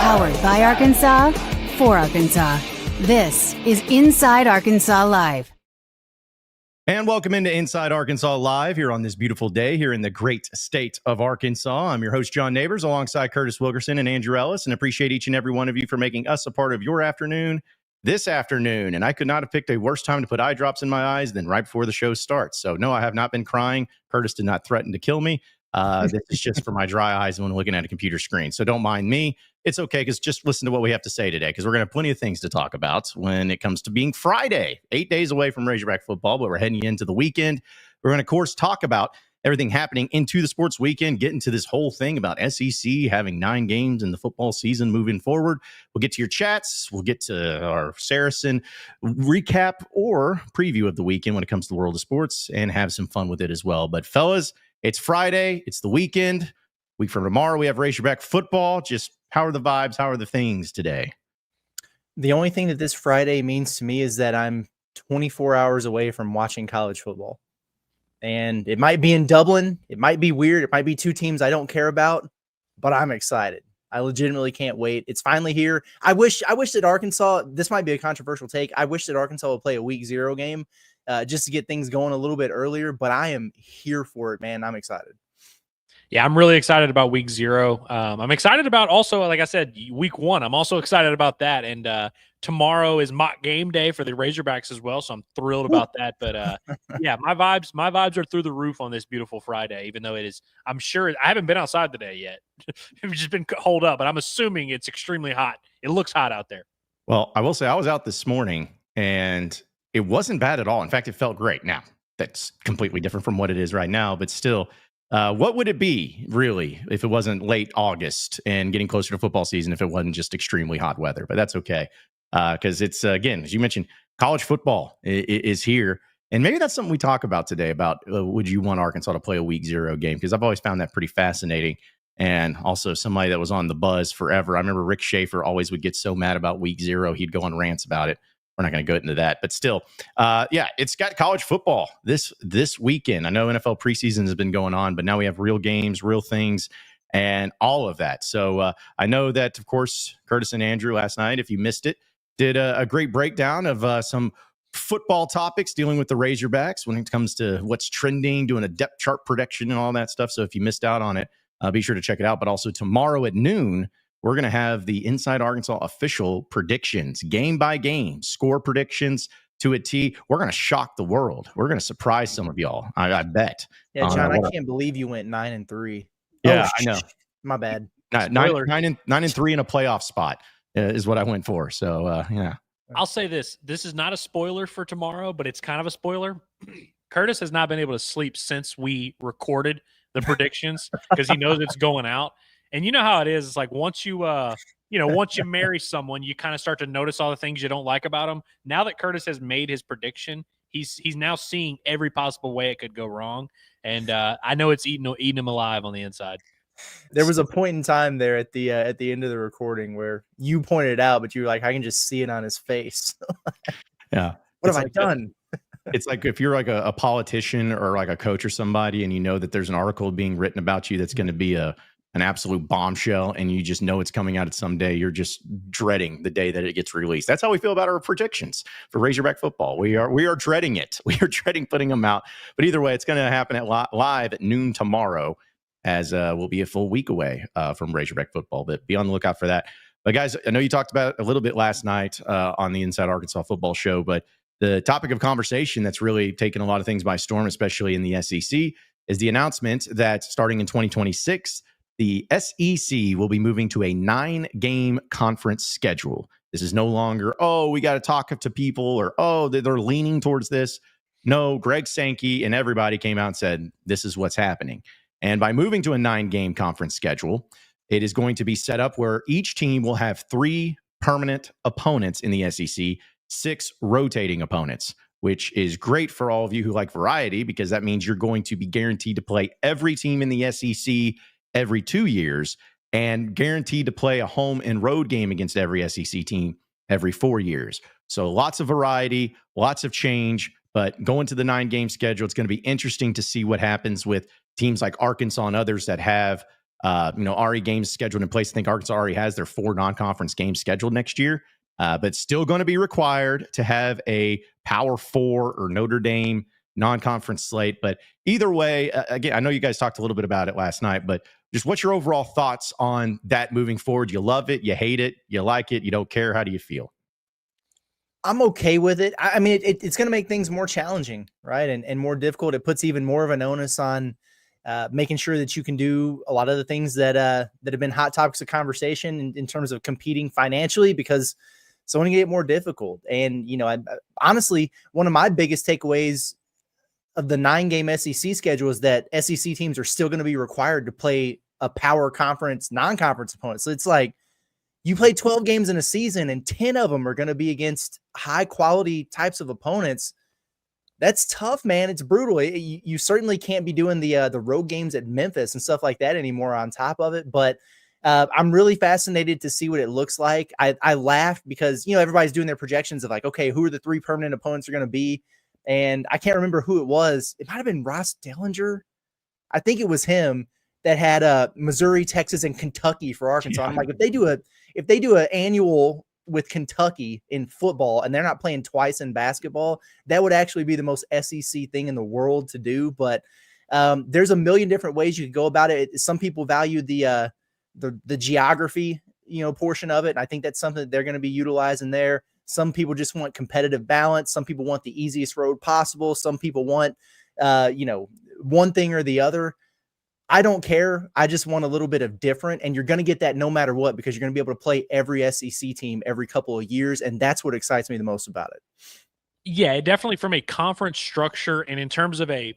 Powered by Arkansas, for Arkansas. This is Inside Arkansas Live. And welcome into Inside Arkansas Live here on this beautiful day here in the great state of Arkansas. I'm your host, John Neighbors, alongside Curtis Wilkerson and Andrew Ellis, and appreciate each and every one of you for making us a part of your afternoon this afternoon. And I could not have picked a worse time to put eye drops in my eyes than right before the show starts. So no, I have not been crying. Curtis did not threaten to kill me. This is just for my dry eyes when looking at a computer screen. So don't mind me. It's okay, because just listen to what we have to say today, because we're going to have plenty of things to talk about when it comes to being Friday, 8 days away from Razorback football, but we're heading into the weekend. We're going to, of course, talk about everything happening into the sports weekend, get into this whole thing about SEC having 9 games in the football season moving forward. We'll get to your chats. We'll get to our Saracen recap or preview of the weekend when it comes to the world of sports, and have some fun with it as well. But fellas, it's Friday. It's the weekend. Week from tomorrow, we have Razorback football. Just how are the vibes? How are the things today? The only thing that this Friday means to me is that I'm 24 hours away from watching college football. And it might be in Dublin. It might be weird. It might be 2 teams I don't care about, but I'm excited. I legitimately can't wait. It's finally here. I wish that Arkansas, this might be a controversial take, I wish that Arkansas would play a week 0 game just to get things going a little bit earlier, but I am here for it, man. I'm excited. Yeah, I'm really excited about week 0. I'm excited about also, like I said, week 1. I'm also excited about that. And tomorrow is mock game day for the Razorbacks as well, so I'm thrilled about that. But yeah, my vibes are through the roof on this beautiful Friday, even though it is, I'm sure, I haven't been outside today yet. It's just been holed up, but I'm assuming it's extremely hot. It looks hot out there. Well, I will say I was out this morning, and it wasn't bad at all. In fact, it felt great. Now, that's completely different from what it is right now, but still, what would it be, really, if it wasn't late August and getting closer to football season, if it wasn't just extremely hot weather? But that's okay, because it's, again, as you mentioned, college football is here. And maybe that's something we talk about today, about would you want Arkansas to play a week 0 game? Because I've always found that pretty fascinating. And also somebody that was on the buzz forever. I remember Rick Schaefer always would get so mad about week 0. He'd go on rants about it. We're not going to go into that, but still, yeah, it's got college football this weekend. I know NFL preseason has been going on, but now we have real games, real things, and all of that. So I know that, of course, Curtis and Andrew last night, if you missed it, did a great breakdown of some football topics dealing with the Razorbacks when it comes to what's trending, doing a depth chart prediction and all that stuff. So if you missed out on it, be sure to check it out. But also tomorrow at noon, we're going to have the Inside Arkansas official predictions, game by game, score predictions to a T. We're going to shock the world. We're going to surprise some of y'all, I bet. Yeah, John, I can't believe you went 9-3. Yeah, I know. My bad. 9-3 in a playoff spot is what I went for. So, yeah. I'll say this. This is not a spoiler for tomorrow, but it's kind of a spoiler. Curtis has not been able to sleep since we recorded the predictions because he knows it's going out. And you know how it is. It's like once you marry someone, you kind of start to notice all the things you don't like about them. Now that Curtis has made his prediction, he's now seeing every possible way it could go wrong. And I know it's eating him alive on the inside. There was a point in time there at the end of the recording where you pointed it out, but you were like, I can just see it on his face. Yeah. What have I done? It's like if you're like a politician or like a coach or somebody, and you know that there's an article being written about you that's going to be an absolute bombshell, and you just know it's coming out at some day. You're just dreading the day that it gets released. That's how we feel about our predictions for Razorback football. We are dreading it. We are dreading putting them out. But either way, it's going to happen at live at noon tomorrow, as we'll be a full week away from Razorback football. But be on the lookout for that. But guys, I know you talked about it a little bit last night on the Inside Arkansas Football Show, but the topic of conversation that's really taken a lot of things by storm, especially in the SEC, is the announcement that starting in 2026, the SEC will be moving to a 9-game conference schedule. This is no longer, we got to talk to people, or, they're leaning towards this. No, Greg Sankey and everybody came out and said, this is what's happening. And by moving to a 9-game conference schedule, it is going to be set up where each team will have 3 permanent opponents in the SEC, 6 rotating opponents, which is great for all of you who like variety, because that means you're going to be guaranteed to play every team in the SEC every 2 years, and guaranteed to play a home and road game against every SEC team every 4 years. So lots of variety, lots of change, but going to the 9-game schedule, it's going to be interesting to see what happens with teams like Arkansas and others that have Already games scheduled in place. I think Arkansas already has their 4 non-conference games scheduled next year, but still going to be required to have a Power 4 or Notre Dame non-conference slate. But either way, again, I know you guys talked a little bit about it last night, but just what's your overall thoughts on that moving forward? You love it, you hate it, you like it, you don't care. How do you feel? I'm okay with it. I mean, it's going to make things more challenging, right? And more difficult. It puts even more of an onus on making sure that you can do a lot of the things that have been hot topics of conversation in terms of competing financially, because it's only going to get more difficult. And, honestly, one of my biggest takeaways of the 9-game SEC schedule is that SEC teams are still going to be required to play a power conference, non-conference opponent. So it's like you play 12 games in a season and 10 of them are going to be against high quality types of opponents. That's tough, man. It's brutal. You certainly can't be doing the road games at Memphis and stuff like that anymore on top of it. But I'm really fascinated to see what it looks like. I laughed because, everybody's doing their projections of like, okay, who are the 3 permanent opponents are going to be? And I can't remember who it was. It might've been Ross Dellinger. I think it was him that had Missouri, Texas, and Kentucky for Arkansas. Yeah. I'm like, if they do an annual with Kentucky in football and they're not playing twice in basketball, that would actually be the most SEC thing in the world to do. But there's a million different ways you could go about it. Some people value the geography, portion of it. And I think that's something that they're going to be utilizing there. Some people just want competitive balance. Some people want the easiest road possible. Some people want, one thing or the other. I don't care. I just want a little bit of different. And you're going to get that no matter what, because you're going to be able to play every SEC team every couple of years. And that's what excites me the most about it. Yeah, definitely from a conference structure and in terms of a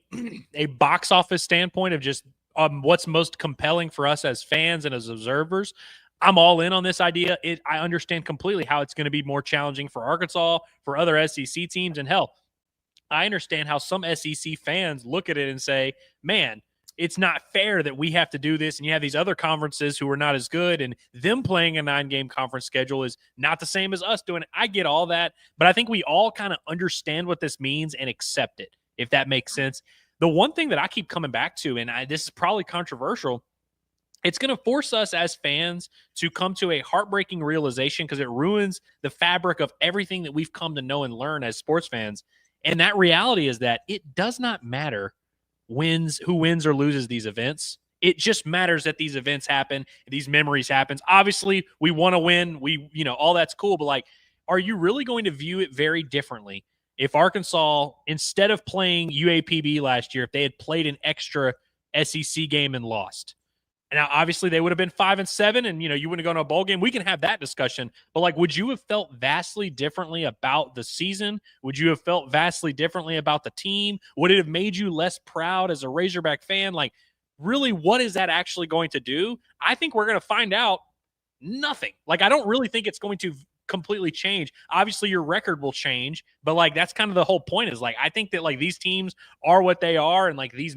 box office standpoint of just what's most compelling for us as fans and as observers, I'm all in on this idea. I understand completely how it's going to be more challenging for Arkansas, for other SEC teams. And hell, I understand how some SEC fans look at it and say, man, it's not fair that we have to do this. And you have these other conferences who are not as good, and them playing a 9-game conference schedule is not the same as us doing it. I get all that, but I think we all kind of understand what this means and accept it, if that makes sense. The one thing that I keep coming back to, and this is probably controversial, it's going to force us as fans to come to a heartbreaking realization, because it ruins the fabric of everything that we've come to know and learn as sports fans. And that reality is that it does not matter who wins or loses these events. It just matters that these events happen, these memories happen. Obviously, we want to win. All that's cool. But like, are you really going to view it very differently if Arkansas, instead of playing UAPB last year, if they had played an extra SEC game and lost? Now, obviously, they would have been 5-7, and you wouldn't have gone to a bowl game. We can have that discussion, but like, would you have felt vastly differently about the season? Would you have felt vastly differently about the team? Would it have made you less proud as a Razorback fan? Like, really, what is that actually going to do? I think we're going to find out nothing. Like, I don't really think it's going to completely change. Obviously, your record will change, but like, that's kind of the whole point, is like, I think that like these teams are what they are, and like these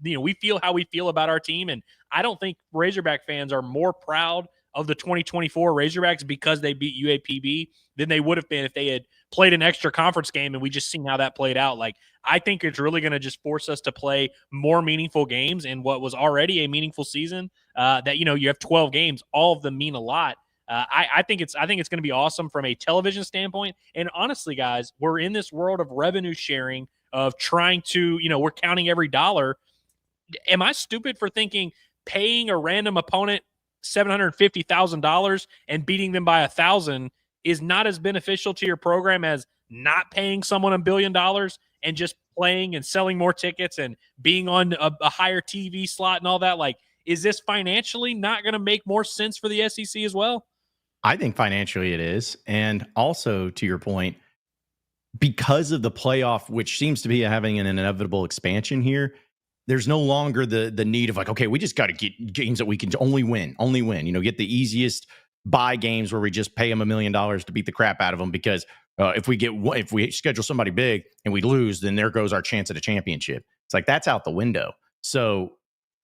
we feel how we feel about our team, and I don't think Razorback fans are more proud of the 2024 Razorbacks because they beat UAPB than they would have been if they had played an extra conference game and we just seen how that played out. Like, I think it's really going to just force us to play more meaningful games in what was already a meaningful season. That you have 12 games, all of them mean a lot. I think it's going to be awesome from a television standpoint. And honestly, guys, we're in this world of revenue sharing, of trying to, we're counting every dollar. Am I stupid for thinking paying a random opponent $750,000 and beating them by 1,000 is not as beneficial to your program as not paying someone $1 billion and just playing and selling more tickets and being on a higher TV slot and all that? Like, is this financially not going to make more sense for the SEC as well? I think financially it is. And also, to your point, because of the playoff, which seems to be having an inevitable expansion here, there's no longer the need of like, okay, we just got to get games that we can only win, get the easiest buy games where we just pay them $1 million to beat the crap out of them. Because if we schedule somebody big and we lose, then there goes our chance at a championship. It's like, that's out the window. So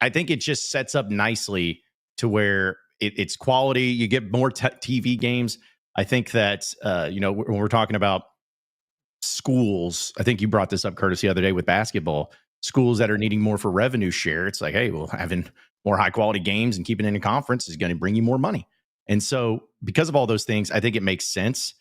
I think it just sets up nicely to where it's quality. You get more TV games. I think that, when we're talking about schools, I think you brought this up, Curtis, the other day with basketball. schools that are needing more for revenue share, it's like, hey, well, having more high quality games and keeping it in a conference is going to bring you more money. And so because of all those things, I think it makes sense.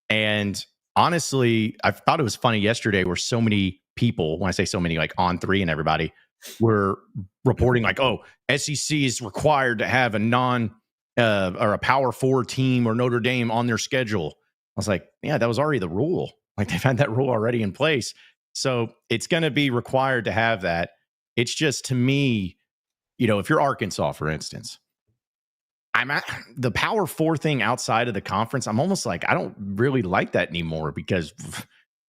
And honestly, I thought it was funny yesterday where so many people, when I say so many, like On3 and everybody, were reporting like, oh, SEC is required to have a or a Power 4 team or Notre Dame on their schedule. I was like, yeah, that was already the rule. Like they've had that rule already in place. So it's going to be required to have that. It's just, to me, if you're Arkansas, for instance, I'm at the Power 4 thing outside of the conference. I'm almost like, I don't really like that anymore because,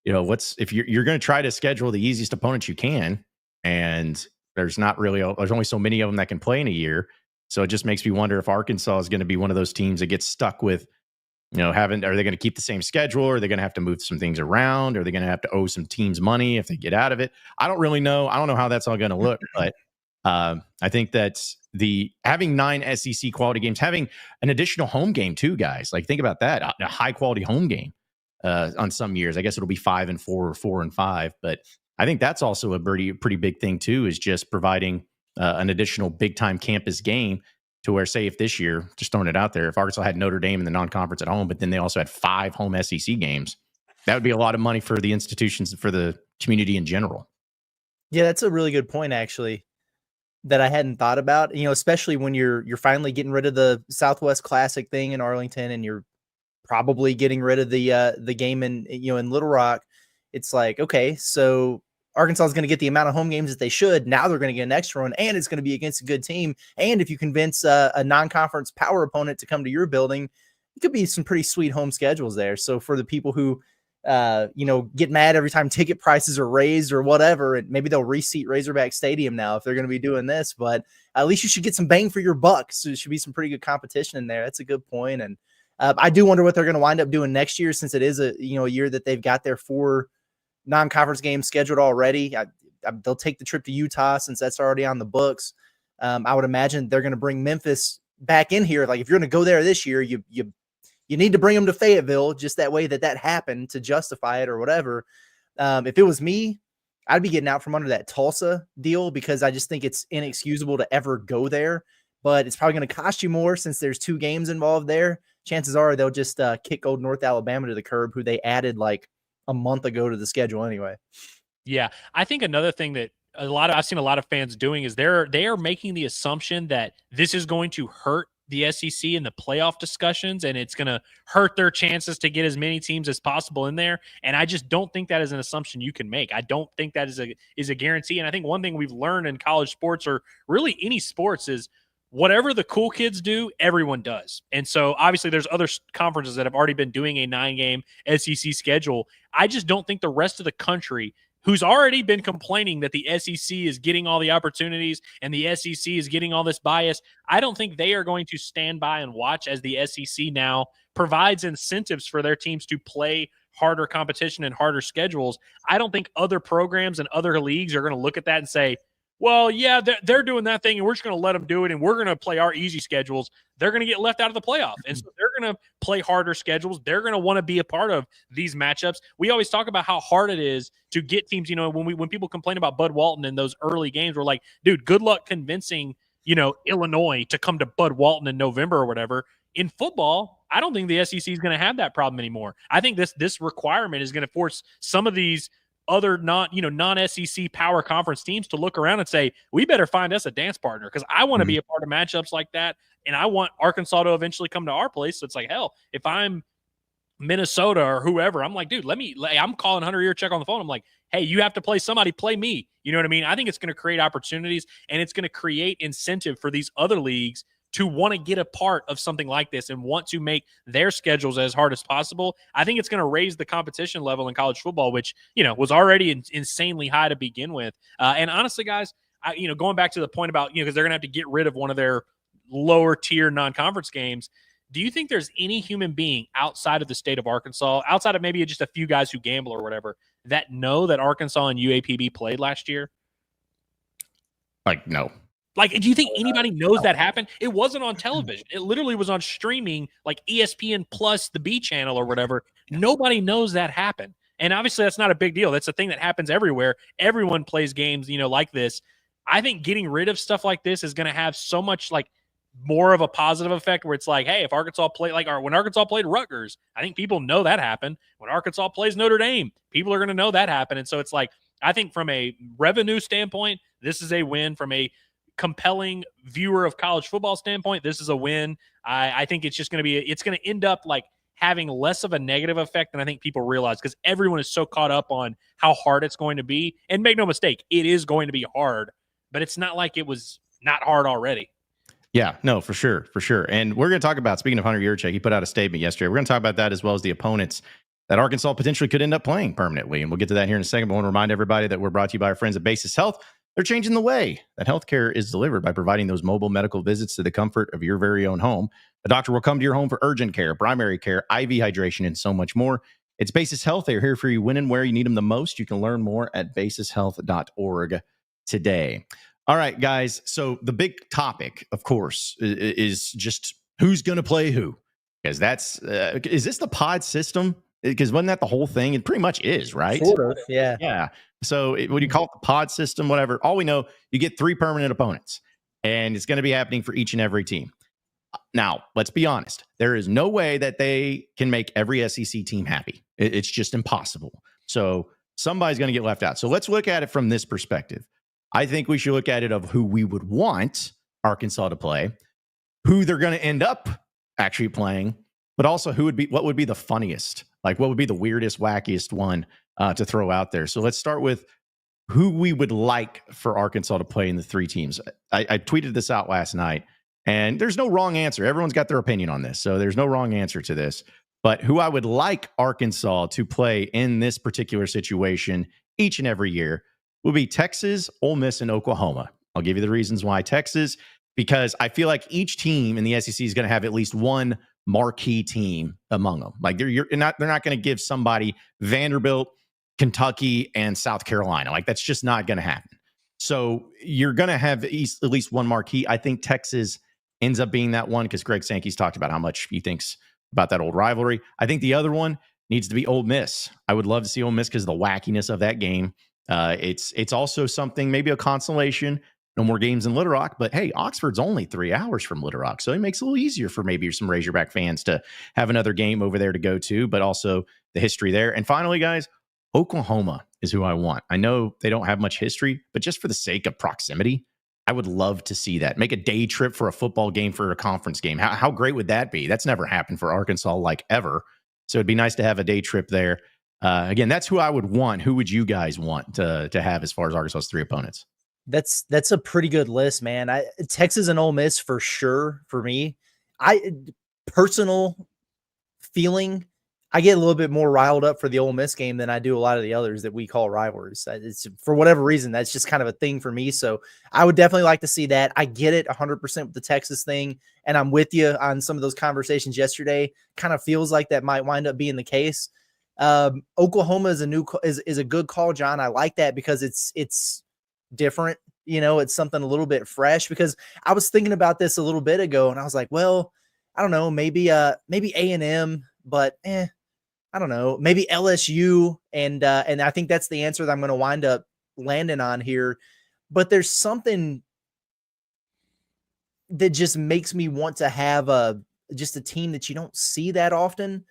if you're going to try to schedule the easiest opponents you can, and there's only so many of them that can play in a year. So it just makes me wonder if Arkansas is going to be one of those teams that gets stuck with, are they going to keep the same schedule? Or are they going to have to move some things around? Are they going to have to owe some teams money if they get out of it? I don't really know. I don't know how that's all going to look, but I think that having 9 SEC quality games, having an additional home game too, guys, like think about that, a high quality home game on some years. I guess it'll be 5 and 4 or 4 and 5, but I think that's also a pretty big thing too, is just providing an additional big time campus game to where, say, if this year, just throwing it out there, if Arkansas had Notre Dame in the non-conference at home, but then they also had 5 home SEC games, that would be a lot of money for the institutions and for the community in general. Yeah, that's a really good point, actually, that I hadn't thought about. Especially when you're finally getting rid of the Southwest Classic thing in Arlington, and you're probably getting rid of the game in Little Rock. It's like, okay, so Arkansas is going to get the amount of home games that they should. Now they're going to get an extra one, and it's going to be against a good team. And if you convince a non-conference power opponent to come to your building, it could be some pretty sweet home schedules there. So for the people who, get mad every time ticket prices are raised or whatever, and maybe they'll reseat Razorback Stadium now if they're going to be doing this, but at least you should get some bang for your buck. So there should be some pretty good competition in there. That's a good point. And I do wonder what they're going to wind up doing next year, since it is a year that they've got their 4 non-conference games scheduled already. They'll take the trip to Utah since that's already on the books. I would imagine they're going to bring Memphis back in here. Like if you're going to go there this year, you need to bring them to Fayetteville, just that way that happened to justify it or whatever. If it was me, I'd be getting out from under that Tulsa deal, because I just think it's inexcusable to ever go there, but it's probably going to cost you more since there's 2 games involved there. Chances are they'll just kick old North Alabama to the curb, who they added like a month ago to the schedule anyway. Yeah. I think another thing that I've seen a lot of fans doing is they are making the assumption that this is going to hurt the SEC in the playoff discussions, and it's going to hurt their chances to get as many teams as possible in there. And I just don't think that is an assumption you can make. I don't think that is a guarantee. And I think one thing we've learned in college sports, or really any sports, is whatever the cool kids do, everyone does. And so obviously there's other conferences that have already been doing a 9-game SEC schedule. I just don't think the rest of the country, who's already been complaining that the SEC is getting all the opportunities and the SEC is getting all this bias, I don't think they are going to stand by and watch as the SEC now provides incentives for their teams to play harder competition and harder schedules. I don't think other programs and other leagues are going to look at that and say, well, yeah, they're doing that thing, and we're just going to let them do it, and we're going to play our easy schedules. They're going to get left out of the playoff, and so they're going to play harder schedules. They're going to want to be a part of these matchups. We always talk about how hard it is to get teams. When people complain about Bud Walton in those early games, we're like, dude, good luck convincing Illinois to come to Bud Walton in November or whatever. In football, I don't think the SEC is going to have that problem anymore. I think this requirement is going to force some of these other non-SEC power conference teams to look around and say, we better find us a dance partner, because I want to be a part of matchups like that, and I want Arkansas to eventually come to our place. So it's like, hell, if I'm Minnesota or whoever, I'm like, dude, I'm calling Hunter Yurchek on the phone. I'm like, hey, you have to play somebody, play me. You know what I mean? I think it's going to create opportunities, and it's going to create incentive for these other leagues to want to get a part of something like this and want to make their schedules as hard as possible. I think it's going to raise the competition level in college football, which, was already insanely high to begin with. And honestly, guys, going back to the point about, because they're going to have to get rid of one of their lower tier non-conference games. Do you think there's any human being outside of the state of Arkansas, outside of maybe just a few guys who gamble or whatever, that know that Arkansas and UAPB played last year? Like, no. Like, do you think anybody knows that happened? It wasn't on television. It literally was on streaming, like ESPN Plus, the B channel or whatever. Nobody knows that happened. And obviously that's not a big deal. That's a thing that happens everywhere. Everyone plays games, like this. I think getting rid of stuff like this is going to have so much like more of a positive effect where it's like, hey, if Arkansas played when Arkansas played Rutgers, I think people know that happened. When Arkansas plays Notre Dame, people are going to know that happened. And so it's like, I think from a revenue standpoint, this is a win. From a compelling viewer of college football standpoint, this is a win. I think it's just going to be, it's going to end up like having less of a negative effect than I think people realize, because everyone is so caught up on how hard it's going to be. And make no mistake, it is going to be hard, but it's not like it was not hard already. Yeah, no, for sure. And we're going to talk about, speaking of Hunter Yurchek, he put out a statement yesterday. We're going to talk about that as well as the opponents that Arkansas potentially could end up playing permanently. And we'll get to that here in a second. But I want to remind everybody that we're brought to you by our friends at Basis Health. They're changing the way that healthcare is delivered by providing those mobile medical visits to the comfort of your very own home. A doctor will come to your home for urgent care, primary care, IV hydration, and so much more. It's Basis Health. They're here for you when and where you need them the most. You can learn more at basishealth.org today. All right, guys. So the big topic, of course, is just who's going to play who. Because that's, is this the pod system? Because wasn't that the whole thing? It pretty much is, right? Sort of, yeah. Yeah. So what do you call it? The pod system, whatever. All we know, you get 3 permanent opponents, and it's going to be happening for each and every team. Now, let's be honest. There is no way that they can make every SEC team happy. It's just impossible. So somebody's going to get left out. So let's look at it from this perspective. I think we should look at it of who we would want Arkansas to play, who they're going to end up actually playing, but also what would be the funniest, like what would be the weirdest, wackiest one to throw out there. So let's start with who we would like for Arkansas to play in the 3 teams. I tweeted this out last night, and there's no wrong answer. Everyone's got their opinion on this, so there's no wrong answer to this. But who I would like Arkansas to play in this particular situation each and every year will be Texas, Ole Miss, and Oklahoma. I'll give you the reasons why Texas, because I feel like each team in the SEC is going to have at least one marquee team among them. Like they're not going to give somebody Vanderbilt, Kentucky, and South Carolina. Like that's just not going to happen. So you're going to have at least one marquee. I think Texas ends up being that one because Greg Sankey's talked about how much he thinks about that old rivalry. I think the other one needs to be Ole Miss. I would love to see Ole Miss because of the wackiness of that game. It's also something, maybe a consolation. No more games in Little Rock, but hey, Oxford's only 3 hours from Little Rock, so it makes it a little easier for maybe some Razorback fans to have another game over there to go to, but also the history there. And finally, guys, Oklahoma is who I want. I know they don't have much history, but just for the sake of proximity, I would love to see that. Make a day trip for a football game, for a conference game. How great would that be? That's never happened for Arkansas, like ever. So it'd be nice to have a day trip there. Again, that's who I would want. Who would you guys want to have as far as Arkansas's 3 opponents? That's a pretty good list, man. Texas and Ole Miss for sure for me. Personal feeling, I get a little bit more riled up for the Ole Miss game than I do a lot of the others that we call rivalries. It's for whatever reason, that's just kind of a thing for me. So I would definitely like to see that. I get it 100% with the Texas thing, and I'm with you on some of those conversations yesterday. Kind of feels like that might wind up being the case. Oklahoma is a good call, John. I like that because it's different. It's something a little bit fresh, because I was thinking about this a little bit ago and I was like, well, I don't know, maybe A&M, but I don't know, maybe LSU. And I think that's the answer that I'm going to wind up landing on here. But there's something that just makes me want to have just a team that you don't see that often,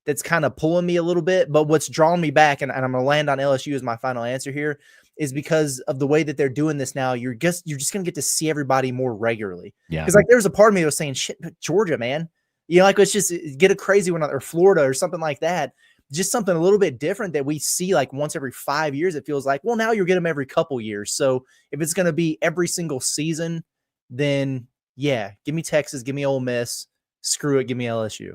that's kind of pulling me a little bit. But what's drawn me back, and I'm going to land on LSU as my final answer here, is because of the way that they're doing this now. You're just going to get to see everybody more regularly. Yeah. Because like there's a part of me that was saying, shit, but Georgia, man, like let's just get a crazy one, or Florida or something like that. Just something a little bit different that we see like once every 5 years. It feels like, well, now you're getting them every couple years. So if it's going to be every single season, then yeah, give me Texas, give me Ole Miss, screw it, give me LSU.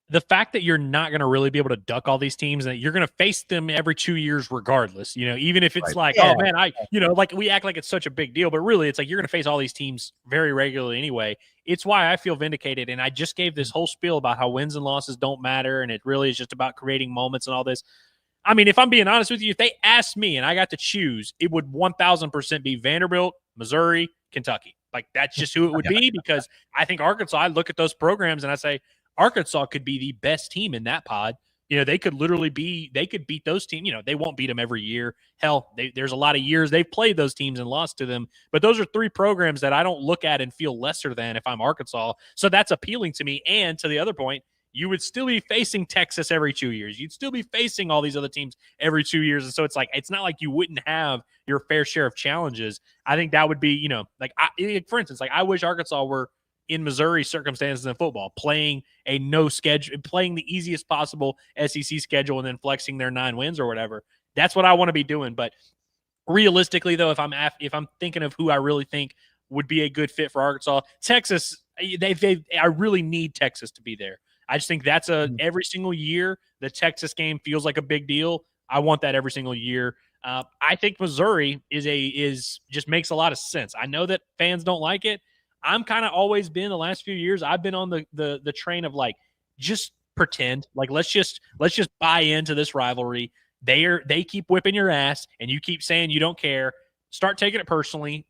The fact that you're not going to really be able to duck all these teams, and that you're going to face them every 2 years regardless, even if it's right. Like, yeah. Oh man, like we act like it's such a big deal, but really it's like you're going to face all these teams very regularly anyway. It's why I feel vindicated. And I just gave this whole spiel about how wins and losses don't matter. And it really is just about creating moments and all this. I mean, if I'm being honest with you, if they asked me and I got to choose, it would 1000% be Vanderbilt, Missouri, Kentucky. Like that's just who it would be, because I think Arkansas, I look at those programs and I say, Arkansas could be the best team in that pod, You know, they could beat those teams. You know, they won't beat them every year. Hell, there's a lot of years they've played those teams and lost to them. But those are 3 programs that I don't look at and feel lesser than if I'm Arkansas. So that's appealing to me. And to the other point, you would still be facing Texas every 2 years. You'd still be facing all these other teams every 2 years. And so it's like, it's not like you wouldn't have your fair share of challenges. I think that would be, you know, like for instance, like I wish Arkansas were in Missouri circumstances in football, playing a no schedule, playing the easiest possible SEC schedule and then flexing their 9 wins or whatever. That's what I want to be doing. But realistically, though, if I'm thinking of who I really think would be a good fit for Arkansas, Texas, I really need Texas to be there. I just think that's every single year the Texas game feels like a big deal. I want that every single year. I think Missouri is just makes a lot of sense. I know that fans don't like it. I'm kind of always been the last few years. I've been on the train of like, just pretend, like let's just buy into this rivalry. They keep whipping your ass, and you keep saying you don't care. Start taking it personally.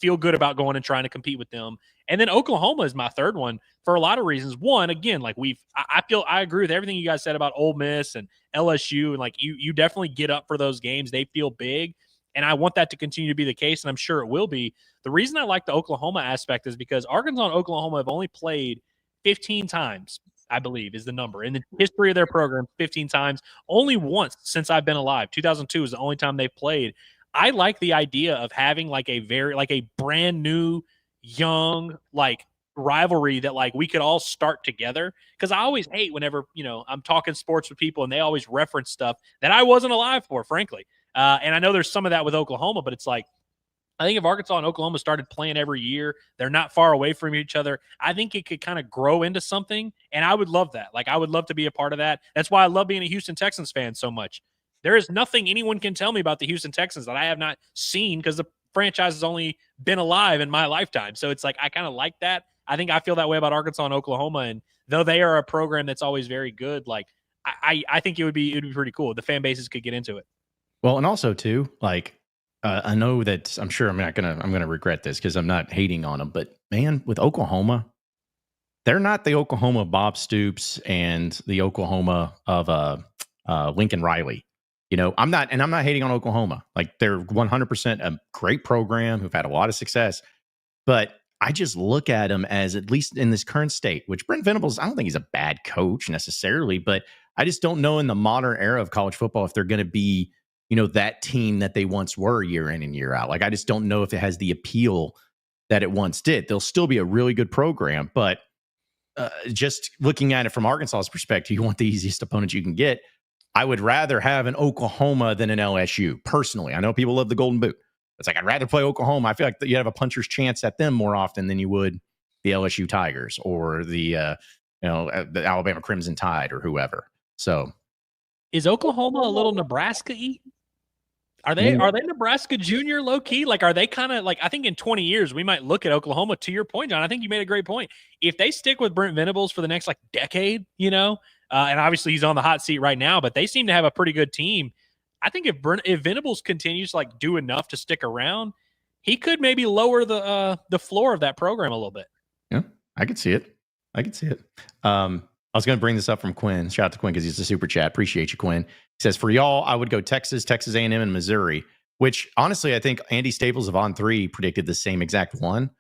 Feel good about going and trying to compete with them. And then Oklahoma is my third one for a lot of reasons. One, again, like I agree with everything you guys said about Ole Miss and LSU, and like you definitely get up for those games. They feel big. And I want that to continue to be the case, and I'm sure it will be. The reason I like the Oklahoma aspect is because Arkansas and Oklahoma have only played 15 times, I believe, is the number. In the history of their program, 15 times. Only once since I've been alive. 2002 is the only time they've played. I like the idea of having like a brand new, young, like rivalry that like we could all start together. Because I always hate whenever, you know, I'm talking sports with people and they always reference stuff that I wasn't alive for, frankly. And I know there's some of that with Oklahoma, but it's like, I think if Arkansas and Oklahoma started playing every year, they're not far away from each other. I think it could kind of grow into something, and I would love that. Like, I would love to be a part of that. That's why I love being a Houston Texans fan so much. There is nothing anyone can tell me about the Houston Texans that I have not seen because the franchise has only been alive in my lifetime. So it's like, I kind of like that. I think I feel that way about Arkansas and Oklahoma, and though they are a program that's always very good, like I think it would be pretty cool. The fan bases could get into it. Well, and also too, like I know that I'm sure I'm gonna regret this because I'm not hating on them, but man, with Oklahoma, they're not the Oklahoma Bob Stoops and the Oklahoma of Lincoln Riley. You know, I'm not hating on Oklahoma. Like, they're 100% a great program who've had a lot of success, but I just look at them as, at least in this current state, which Brent Venables, I don't think he's a bad coach necessarily, but I just don't know in the modern era of college football if they're going to be, you know, that team that they once were year in and year out. Like, I just don't know if it has the appeal that it once did. They'll still be a really good program, but just looking at it from Arkansas's perspective, you want the easiest opponent you can get. I would rather have an Oklahoma than an LSU, personally. I know people love the Golden Boot. It's like, I'd rather play Oklahoma. I feel like you have a puncher's chance at them more often than you would the LSU Tigers or the Alabama Crimson Tide or whoever. So, is Oklahoma a little Nebraska-y? Are they Nebraska junior low key? Like, are they kind of like, I think in 20 years we might look at Oklahoma, to your point, John. I think you made a great point. If they stick with Brent Venables for the next like decade, you know, and obviously he's on the hot seat right now, but they seem to have a pretty good team. I think if Venables continues to like do enough to stick around, he could maybe lower the floor of that program a little bit. Yeah, I could see it. I was going to bring this up from Quinn. Shout out to Quinn because he's a super chat. Appreciate you, Quinn. He says, for y'all, I would go Texas A&M, and Missouri, which honestly, I think Andy Staples of On3 predicted the same exact one.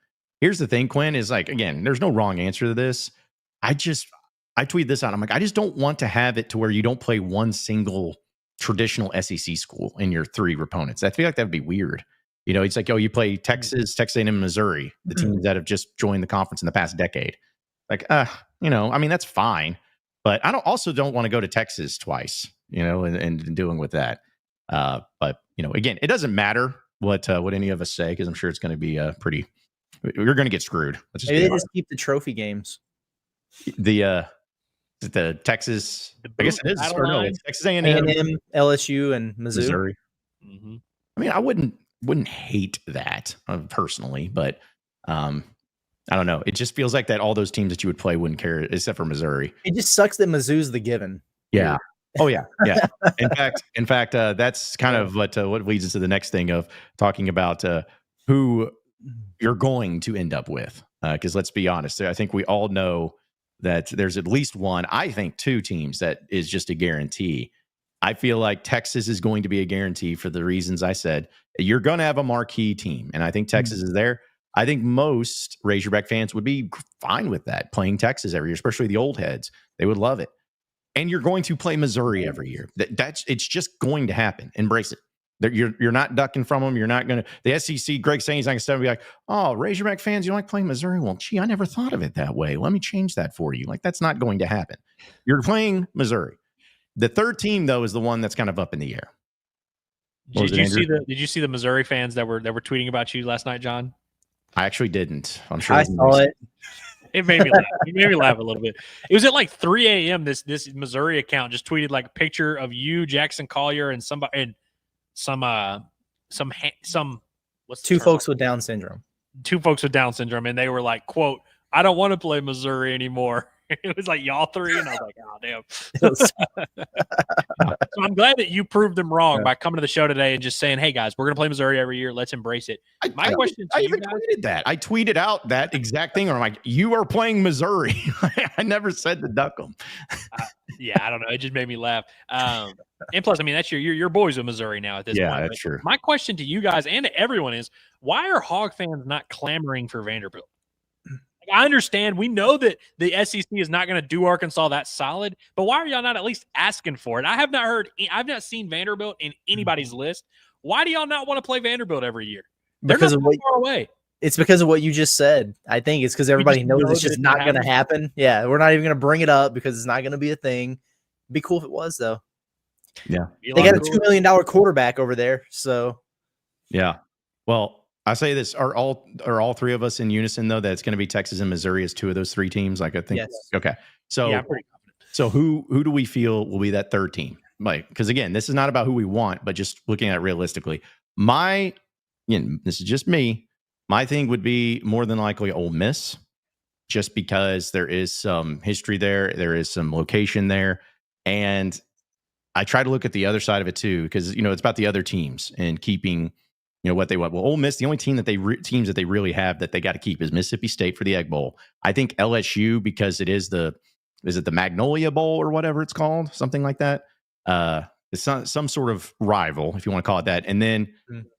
Here's the thing, Quinn, is like, again, there's no wrong answer to this. I tweeted this out. I'm like, I just don't want to have it to where you don't play one single traditional SEC school in your 3 opponents. I feel like that would be weird. You know, it's like, oh, you play Texas A&M, and Missouri, the teams that have just joined the conference in the past decade. Like, you know, I mean, that's fine, but I don't want to go to Texas twice, you know, and dealing with that. But you know, again, it doesn't matter what any of us say, because I'm sure it's going to be you're going to get screwed. Maybe they just keep the trophy games. The Texas, I guess it is. Or no, it's Texas A&M, LSU, and Missouri. Mm-hmm. I mean, I wouldn't hate that personally, but I don't know. It just feels like that all those teams that you would play wouldn't care, except for Missouri. It just sucks that Mizzou's the given. Yeah. Oh yeah. Yeah. In fact, that's kind of what leads us to the next thing of talking about who you're going to end up with. Because let's be honest, I think we all know that there's at least one, I think two teams that is just a guarantee. I feel like Texas is going to be a guarantee for the reasons I said. You're going to have a marquee team, and I think Texas is there. I think most Razorback fans would be fine with that, playing Texas every year, especially the old heads. They would love it. And you're going to play Missouri every year. It's just going to happen. Embrace it. You're not ducking from them. You're not going to. The SEC, Greg saying he's not going to be like, oh, Razorback fans, you like playing Missouri? Well, gee, I never thought of it that way. Let me change that for you. Like, that's not going to happen. You're playing Missouri. The third team, though, is the one that's kind of up in the air. Did you see the Missouri fans that were tweeting about you last night, John? I actually didn't. I'm sure I saw it. It made me laugh. It made me laugh a little bit. It was at like 3 a.m. This Missouri account just tweeted like a picture of you, Jackson Collier, and somebody and what's two folks with Down syndrome. Two folks with Down syndrome, and they were like, "quote I don't want to play Missouri anymore." It was like y'all three, and I was like, "Oh damn." So I'm glad that you proved them wrong by coming to the show today and just saying, "Hey guys, we're gonna play Missouri every year. Let's embrace it." My question to you guys, tweeted that. I tweeted out that exact thing. I'm like, "You are playing Missouri." I never said to duck them. Yeah, I don't know. It just made me laugh. And plus, I mean, that's your boys with Missouri now at this point. Yeah, that's true. My question to you guys and to everyone is, why are Hog fans not clamoring for Vanderbilt? I understand. We know that the SEC is not going to do Arkansas that solid, but why are y'all not at least asking for it? I've not seen Vanderbilt in anybody's list. Why do y'all not want to play Vanderbilt every year? They're Because not of what, far away. It's because of what you just said. I think it's because everybody knows it's just not going to happen. Yeah, we're not even going to bring it up because it's not going to be a thing. It'd be cool if it was, though. Yeah. They got a $2 million quarterback over there, so. Yeah. Well, I say this: are all three of us in unison though that it's going to be Texas and Missouri as two of those three teams? Like I think. Yes. Okay. So yeah, I'm pretty confident. So who do we feel will be that third team? Like, because again, this is not about who we want, but just looking at it realistically. This is just me. My thing would be more than likely Ole Miss, just because there is some history there, there is some location there, and I try to look at the other side of it too, because it's about the other teams and keeping. What they want. Well, Ole Miss, the only team that teams that they really have that they got to keep is Mississippi State for the Egg Bowl. I think LSU, because it is the Magnolia Bowl or whatever it's called, something like that. It's some sort of rival, if you want to call it that. And then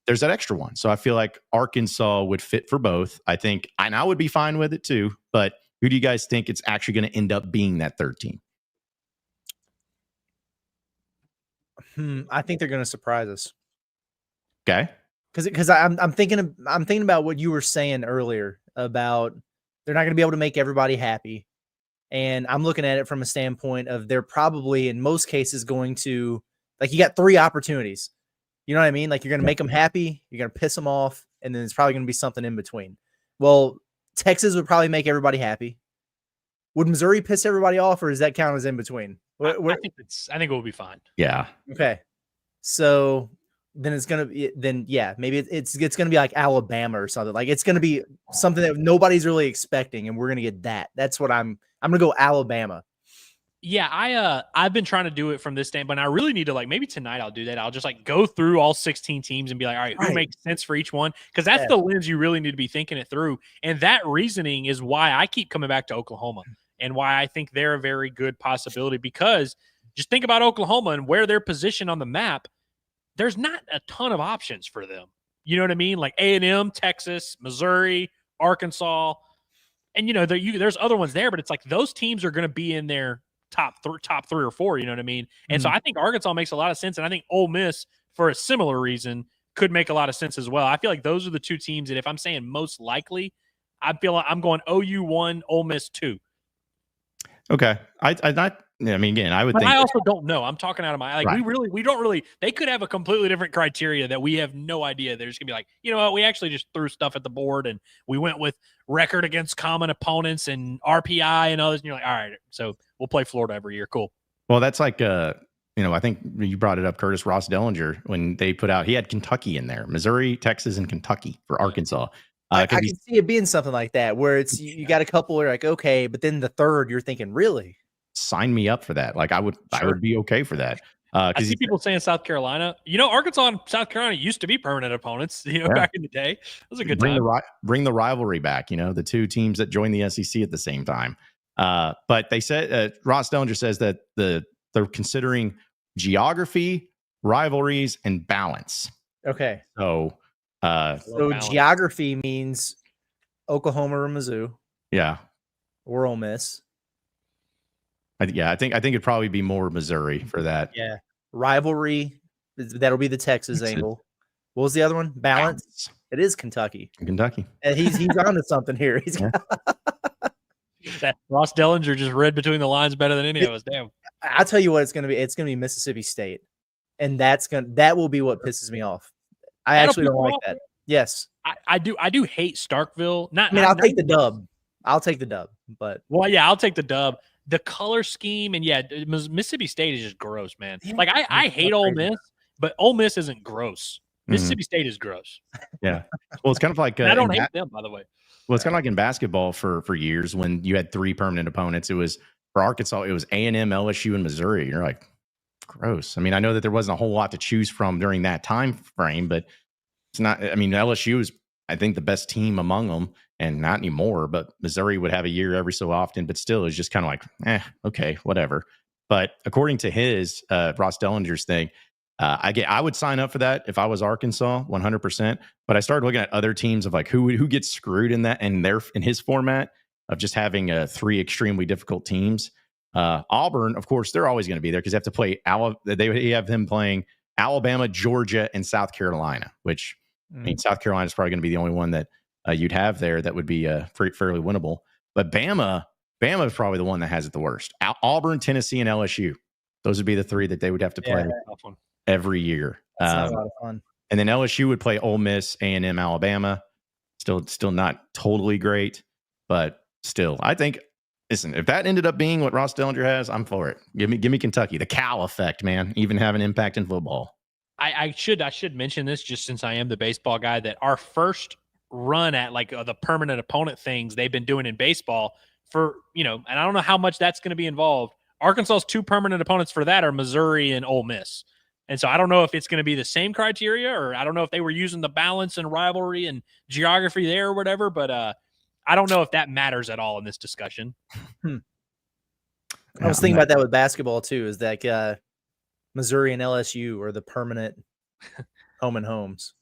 there's that extra one. So I feel like Arkansas would fit for both. I think, and I would be fine with it too. But who do you guys think it's actually going to end up being that third team? I think they're going to surprise us. Okay. Because I'm thinking about what you were saying earlier about they're not going to be able to make everybody happy, and I'm looking at it from a standpoint of they're probably in most cases going to, like, you got three opportunities. You know what I mean? Like, you're going to make them happy, you're going to piss them off, and then it's probably going to be something in between. Well, Texas would probably make everybody happy. Would Missouri piss everybody off, or does that count as in between? I think it will be fine. Yeah. Okay. So then it's gonna be maybe it's gonna be like Alabama or something. Like, it's gonna be something that nobody's really expecting, and we're gonna get that. That's what I'm gonna go Alabama. Yeah, I've been trying to do it from this standpoint. I really need to, like, maybe tonight I'll do that. I'll just like go through all 16 teams and be like, all right, who makes sense for each one? Because that's the lens you really need to be thinking it through. And that reasoning is why I keep coming back to Oklahoma and why I think they're a very good possibility. Because just think about Oklahoma and where they're positioned on the map. There's not a ton of options for them. You know what I mean? Like A&M, Texas, Missouri, Arkansas. And, there's other ones there, but it's like those teams are going to be in their top three or four. You know what I mean? And so I think Arkansas makes a lot of sense. And I think Ole Miss, for a similar reason, could make a lot of sense as well. I feel like those are the two teams that, if I'm saying most likely, I feel like I'm going OU 1, Ole Miss 2. Okay. I would think. I also don't know. I'm talking out of my, we don't really, they could have a completely different criteria that we have no idea. They're just gonna be like, you know what? We actually just threw stuff at the board and we went with record against common opponents and RPI and others. And you're like, all right, so we'll play Florida every year. Cool. Well, that's like, I think you brought it up, Curtis Ross Dellinger, when they put out, he had Kentucky in there, Missouri, Texas, and Kentucky for Arkansas. I can see it being something like that, where it's you got a couple are like, okay, but then the third, you're thinking, really? Sign me up for that. Like, I would be okay for that. I see people saying South Carolina. Arkansas and South Carolina used to be permanent opponents. Back in the day, it was a good time. Bring the rivalry back. The two teams that joined the SEC at the same time. But they said Ross Dellinger says that they're considering geography, rivalries, and balance. Okay. So balance. Geography means Oklahoma or Mizzou yeah, or Ole Miss. I think it'd probably be more Missouri for that. Yeah. Rivalry, that'll be the Texas angle. What was the other one? Balance. It is Kentucky. Kentucky. And he's on to something here. That Ross Dellinger just read between the lines better than any of us. Damn. I'll tell you what it's gonna be. It's gonna be Mississippi State. And that will be what pisses me off. I actually don't like that. Yes. I do hate Starkville. I'll take the dub. I'll take the dub, but I'll take the dub. The color scheme and Mississippi State is just gross, man. Yeah, like I hate Ole Miss, but Ole Miss isn't gross. Mississippi State is gross. Yeah. Well, it's kind of like I don't hate them, by the way. Well, it's kind of like in basketball for years when you had 3 permanent opponents. It was for Arkansas, it was A&M, LSU, and Missouri. You're like, gross. I mean, I know that there wasn't a whole lot to choose from during that time frame, but it's not. I mean, LSU is, I think, the best team among them, and not anymore. But Missouri would have a year every so often, but still, it's just kind of like, okay, whatever. But according to his Ross Dellinger's thing, I would sign up for that if I was Arkansas, 100%. But I started looking at other teams of like who gets screwed in that, and in his format of just having 3 extremely difficult teams. Auburn, of course, they're always going to be there because they have to play. They have them playing Alabama, Georgia, and South Carolina. Which I mean, South Carolina is probably going to be the only one that you'd have there that would be fairly winnable. But Bama is probably the one that has it the worst. Auburn, Tennessee, and LSU. Those would be the 3 that they would have to play every year. That's a lot of fun. And then LSU would play Ole Miss, A&M, Alabama. Still not totally great, but still, I think. Listen, if that ended up being what Ross Dellinger has, I'm for it. Give me Kentucky. The Cal effect, man. Even have an impact in football. I should mention this just since I am the baseball guy, that our first run at like the permanent opponent things they've been doing in baseball for, and I don't know how much that's going to be involved. Arkansas's 2 permanent opponents for that are Missouri and Ole Miss. And so I don't know if it's going to be the same criteria, or I don't know if they were using the balance and rivalry and geography there or whatever, but I don't know if that matters at all in this discussion. I was thinking about that with basketball too, is that Missouri and LSU are the permanent home and homes.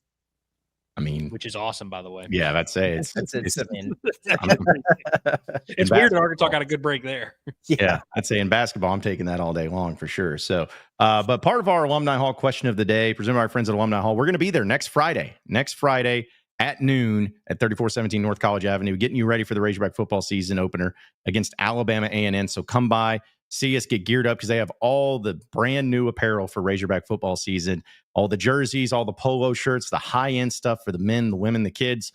I mean, which is awesome, by the way. Yeah, I'd say it's it's weird that Arkansas got a good break there. Yeah, I'd say in basketball, I'm taking that all day long for sure. So, but part of our Alumni Hall question of the day, presented by our friends at Alumni Hall, we're going to be there next Friday at noon at 3417 North College Avenue, getting you ready for the Razorback football season opener against Alabama A&M. So come by, see us, get geared up, because they have all the brand new apparel for Razorback football season, all the jerseys, all the polo shirts, the high-end stuff for the men, the women, the kids,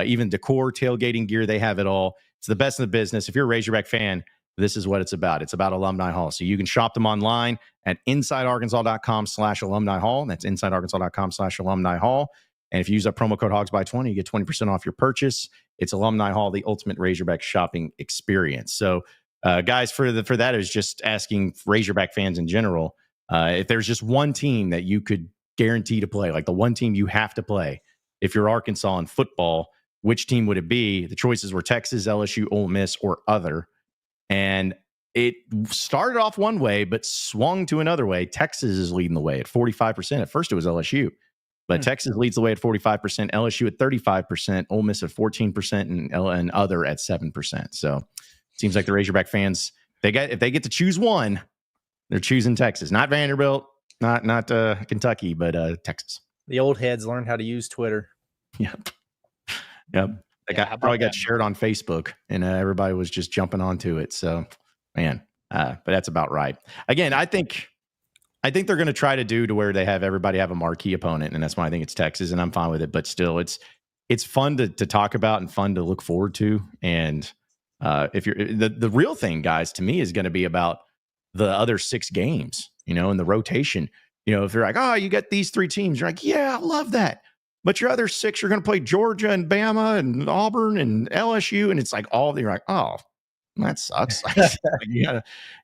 even decor, tailgating gear. They have it all. It's the best in the business. If you're a Razorback fan, this is what it's about. It's about Alumni Hall. So you can shop them online at insidearkansas.com/alumni hall. That's insidearkansas.com/alumni hall. And if you use that promo code HOGS20, you get 20% off your purchase. It's Alumni Hall, the ultimate Razorback shopping experience. So, guys, for that is just asking Razorback fans in general, if there's just one team that you could guarantee to play, like the one team you have to play, if you're Arkansas in football, which team would it be? The choices were Texas, LSU, Ole Miss, or other. And it started off one way, but swung to another way. Texas is leading the way at 45%. At first, it was LSU. But Texas leads the way at 45%, LSU at 35%, Ole Miss at 14%, and other at 7%. So it seems like the Razorback fans, if they get to choose one, they're choosing Texas. Not Vanderbilt, not Kentucky, but Texas. The old heads learned how to use Twitter. Yep. Probably got shared on Facebook, and everybody was just jumping onto it. So, man, but that's about right. Again, I think they're going to try to do to where they have everybody have a marquee opponent, and that's why I think it's Texas, and I'm fine with it. But still, it's fun to talk about and fun to look forward to. And if you're the real thing, guys, to me is going to be about the other 6 games, and the rotation. If you're like, oh, you got these 3 teams, you're like, yeah, I love that. But your other 6, you're going to play Georgia and Bama and Auburn and LSU, and it's like you're like, oh, that sucks. you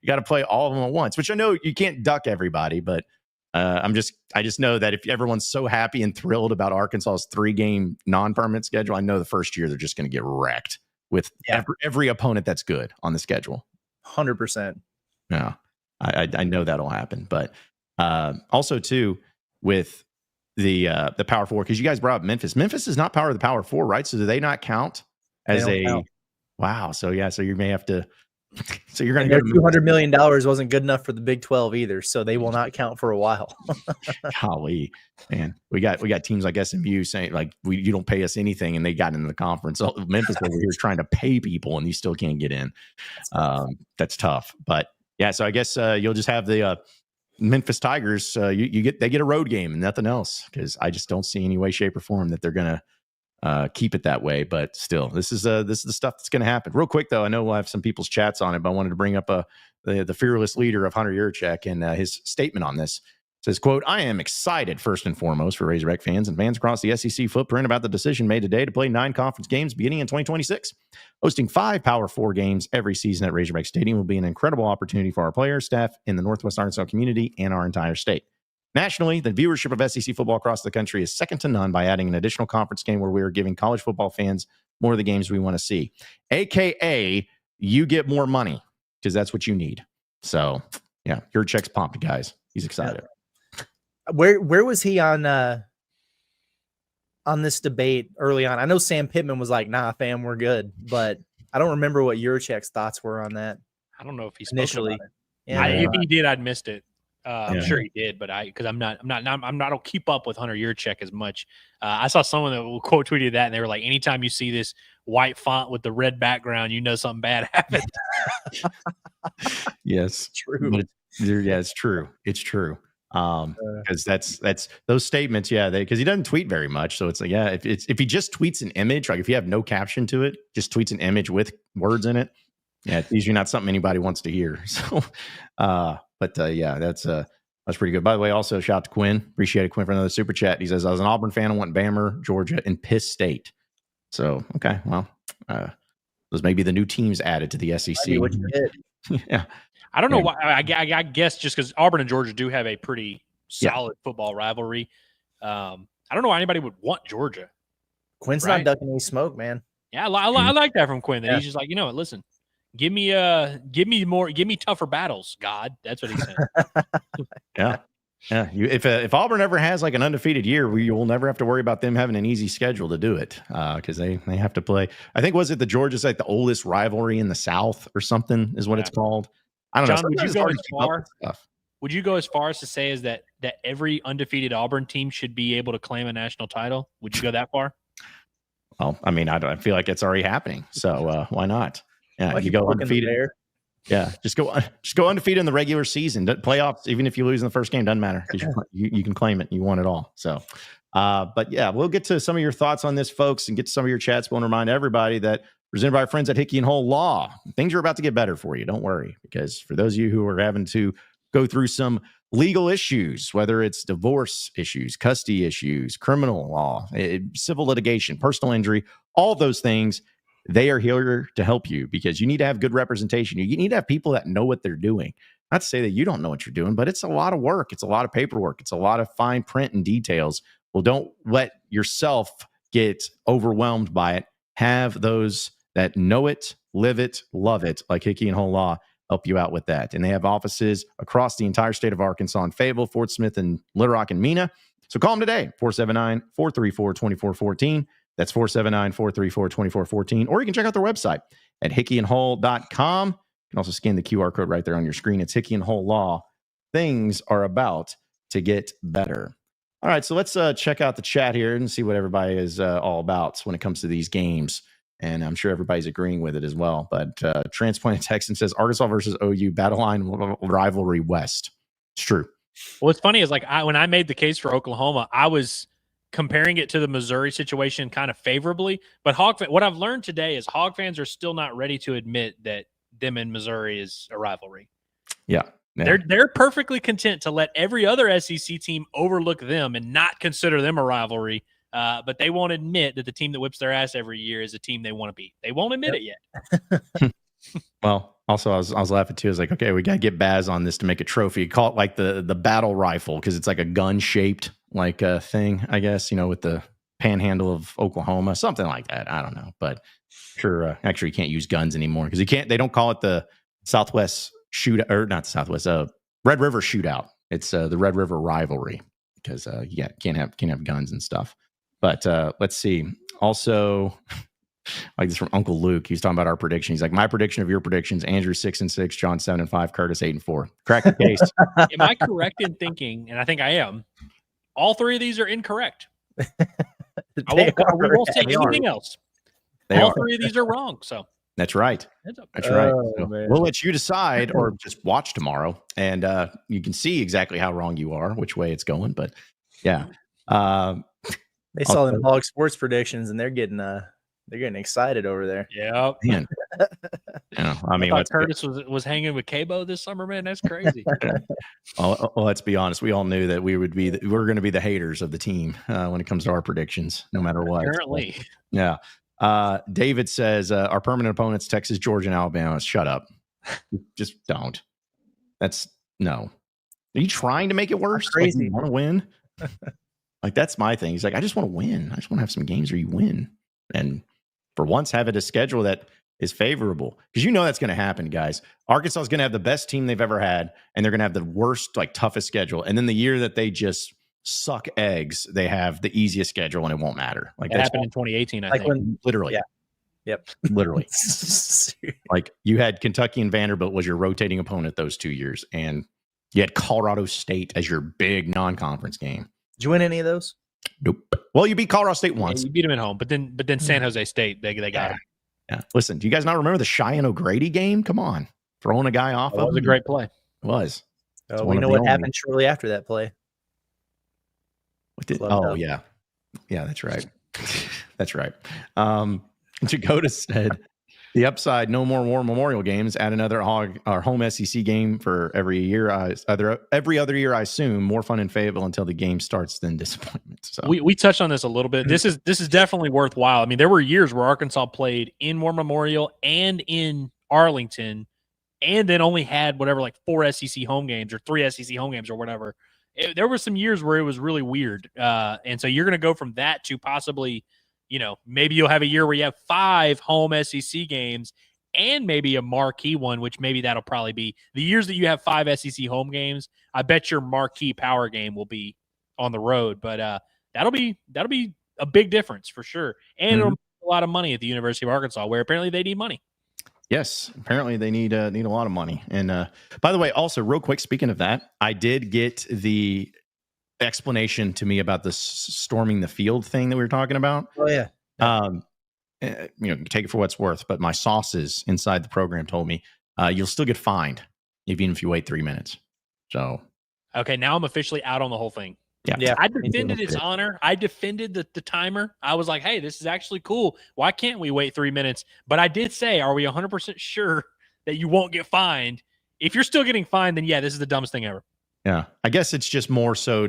got to play all of them at once, which I know you can't duck everybody, but I just know that if everyone's so happy and thrilled about Arkansas's 3-game non-permanent schedule, I know the first year they're just going to get wrecked. with every opponent that's good on the schedule. 100%. Yeah, I know that'll happen. But also too with the Power Four, because you guys brought up Memphis. Memphis is not part of the Power Four, right? So do they not count as count. Wow? So you may have to. So you're going to go. $200 million wasn't good enough for the Big 12 either, so they will not count for a while. Golly, man, we got teams like SMU saying like you don't pay us anything, and they got into the conference. So Memphis over here is trying to pay people, and you still can't get in. That's tough, but yeah. So I guess you'll just have the Memphis Tigers. They get a road game and nothing else, because I just don't see any way, shape, or form that they're gonna keep it that way. But still, this is the stuff that's going to happen. Real quick though, I know we'll have some people's chats on it, but I wanted to bring up the fearless leader of Hunter Yurachek and his statement on this. It says, quote, "I am excited first and foremost for Razorback fans and fans across the SEC footprint about the decision made today to play 9 conference games beginning in 2026. Hosting 5 Power 4 games every season at Razorback Stadium will be an incredible opportunity for our players, staff in the Northwest Arkansas community, and our entire state. Nationally, the viewership of SEC football across the country is second to none by adding an additional conference game where we are giving college football fans more of the games we want to see. AKA, you get more money, because that's what you need." So, yeah, Yurachek's pumped, guys. He's excited. Where was he on this debate early on? I know Sam Pittman was like, "Nah, fam, we're good," but I don't remember what Yurachek's thoughts were on that. I don't know if he spoke initially. About it. If he did, I'd missed it. I'm sure he did, but I don't keep up with Hunter Yurachek as much. I saw someone that quote tweeted that, and they were like, "Anytime you see this white font with the red background, you know something bad happened." Yes, true. But it's true. It's true. Because that's those statements. Yeah, because he doesn't tweet very much, so it's like, yeah, if he just tweets an image, like if you have no caption to it, just tweets an image with words in it. Yeah, it's usually not something anybody wants to hear. So, yeah, that's pretty good. By the way, also shout out to Quinn. Appreciate it, Quinn, for another super chat. He says, "I was an Auburn fan. I want Bama, Georgia, and Pitt State." So, okay, well, those may be the new teams added to the SEC. What you did. Yeah, I don't know why. I guess just because Auburn and Georgia do have a pretty solid football rivalry. I don't know why anybody would want Georgia. Quinn's not ducking any smoke, man. Yeah, I like that from Quinn. That he's just like, you know what? Listen. Give me tougher battles, God. That's what he said. Yeah. If Auburn ever has like an undefeated year, you will never have to worry about them having an easy schedule to do it, because they have to play. I think was it the Georgia's like the oldest rivalry in the South or something is what it's called. I don't know. Would you go as far as to say is that every undefeated Auburn team should be able to claim a national title? Would you go that far? Well, I mean, I feel like it's already happening. So why not? Yeah, you go undefeated. Yeah, just go undefeated in the regular season. Playoffs, even if you lose in the first game, doesn't matter, because you can claim it. You won it all. So, but yeah, we'll get to some of your thoughts on this, folks, and get to some of your chats. But I want to remind everybody that presented by our friends at Hickey and Hole Law, things are about to get better for you. Don't worry, because for those of you who are having to go through some legal issues, whether it's divorce issues, custody issues, criminal law, civil litigation, personal injury, all those things, they are here to help you, because you need to have good representation. You need to have people that know what they're doing. Not to say that you don't know what you're doing, but it's a lot of work. It's a lot of paperwork. It's a lot of fine print and details. Well, don't let yourself get overwhelmed by it. Have those that know it, live it, love it, like Hickey and Hole Law, help you out with that. And they have offices across the entire state of Arkansas in Fayetteville, Fort Smith, and Little Rock, and Mena. So call them today, 479-434-2414. That's 479-434-2414. Or you can check out their website at hickeyandhole.com. You can also scan the QR code right there on your screen. It's Hickey and Hole Law. Things are about to get better. All right, so let's check out the chat here and see what everybody is all about when it comes to these games. And I'm sure everybody's agreeing with it as well. But Transplanted Texan says Arkansas versus OU, battle line rivalry West. It's true. What's funny is when I made the case for Oklahoma, I was comparing it to the Missouri situation kind of favorably. But what I've learned today is Hog fans are still not ready to admit that them in Missouri is a rivalry. Yeah. They're perfectly content to let every other SEC team overlook them and not consider them a rivalry. But they won't admit that the team that whips their ass every year is a team they want to beat. They won't admit it yet. Well, also I was laughing too. I was like, okay, we got to get Baz on this to make a trophy. Call it like the battle rifle, because it's like a gun shaped like thing, I guess, with the panhandle of Oklahoma, something like that. I don't know, but sure. Actually, you can't use guns anymore because they don't call it the Southwest shootout, or not the Southwest, Red River shootout. It's the Red River rivalry because can't have guns and stuff. But let's see. Also, like this from Uncle Luke. He's talking about our prediction. He's like, my prediction of your predictions: Andrew 6-6, John 7-5, Curtis 8-4. Crack the case. Am I correct in thinking? And I think I am. All three of these are incorrect. We won't say anything else. All three of these are wrong. So that's right. That's right. So Man. we'll let you decide, or just watch tomorrow, and you can see exactly how wrong you are, which way it's going. But yeah, They saw them Hog sports predictions, and they're getting excited over there. yeah. man. I mean, Curtis was hanging with Cabo this summer, man. That's crazy. well, let's be honest. We all knew that we were going to be the haters of the team when it comes to our predictions, no matter what. Apparently, yeah. David says our permanent opponents: Texas, Georgia, and Alabama. Shut up. Just don't. That's no. Are you trying to make it worse? Crazy. Like, you want to win? Like, that's my thing. He's like, I just want to win. I just want to have some games where you win, and for once, have it a schedule that is favorable, because that's going to happen, guys. Arkansas is going to have the best team they've ever had, and they're going to have the worst, toughest schedule. And then the year that they just suck eggs, they have the easiest schedule, and it won't matter. Like, that happened in 2018. I think. Literally, yeah. Yep. Literally. Like, you had Kentucky and Vanderbilt was your rotating opponent those 2 years, and you had Colorado State as your big non-conference game. Did you win any of those? Nope. Well, you beat Colorado State once. Yeah, you beat them at home, but then San Jose State, they got him. Yeah. Listen, do you guys not remember the Cheyenne O'Grady game? Come on. Throwing a guy off. That was a great play. It was. We know what happened shortly after that play. Yeah. Yeah, that's right. That's right. Jagoda said, the upside, no more War Memorial games. Add another home SEC game for every year. Every other year, I assume. More fun in Fayetteville until the game starts than disappointment. So we touched on this a little bit. This is definitely worthwhile. I mean, there were years where Arkansas played in War Memorial and in Arlington, and then only had whatever, 4 SEC home games or 3 SEC home games or whatever. There were some years where it was really weird. And so you're going to go from that to possibly, maybe you'll have a year where you have 5 home SEC games and maybe a marquee one, which maybe that'll probably be the years that you have 5 SEC home games. I bet your marquee power game will be on the road, but that'll be a big difference for sure. And it'll make a lot of money at the University of Arkansas, where apparently they need money. Yes, apparently they need a lot of money. And by the way, also real quick, speaking of that, I did get the explanation to me about the storming the field thing that we were talking about. Oh yeah. Take it for what's worth, but my sources inside the program told me you'll still get fined even if you wait 3 minutes. So okay, now I'm officially out on the whole thing. Yeah. I defended its honor. I defended the timer. I was like, hey, this is actually cool. Why can't we wait 3 minutes? But I did say, are we 100% sure that you won't get fined? If you're still getting fined, then yeah, this is the dumbest thing ever. Yeah. I guess it's just more so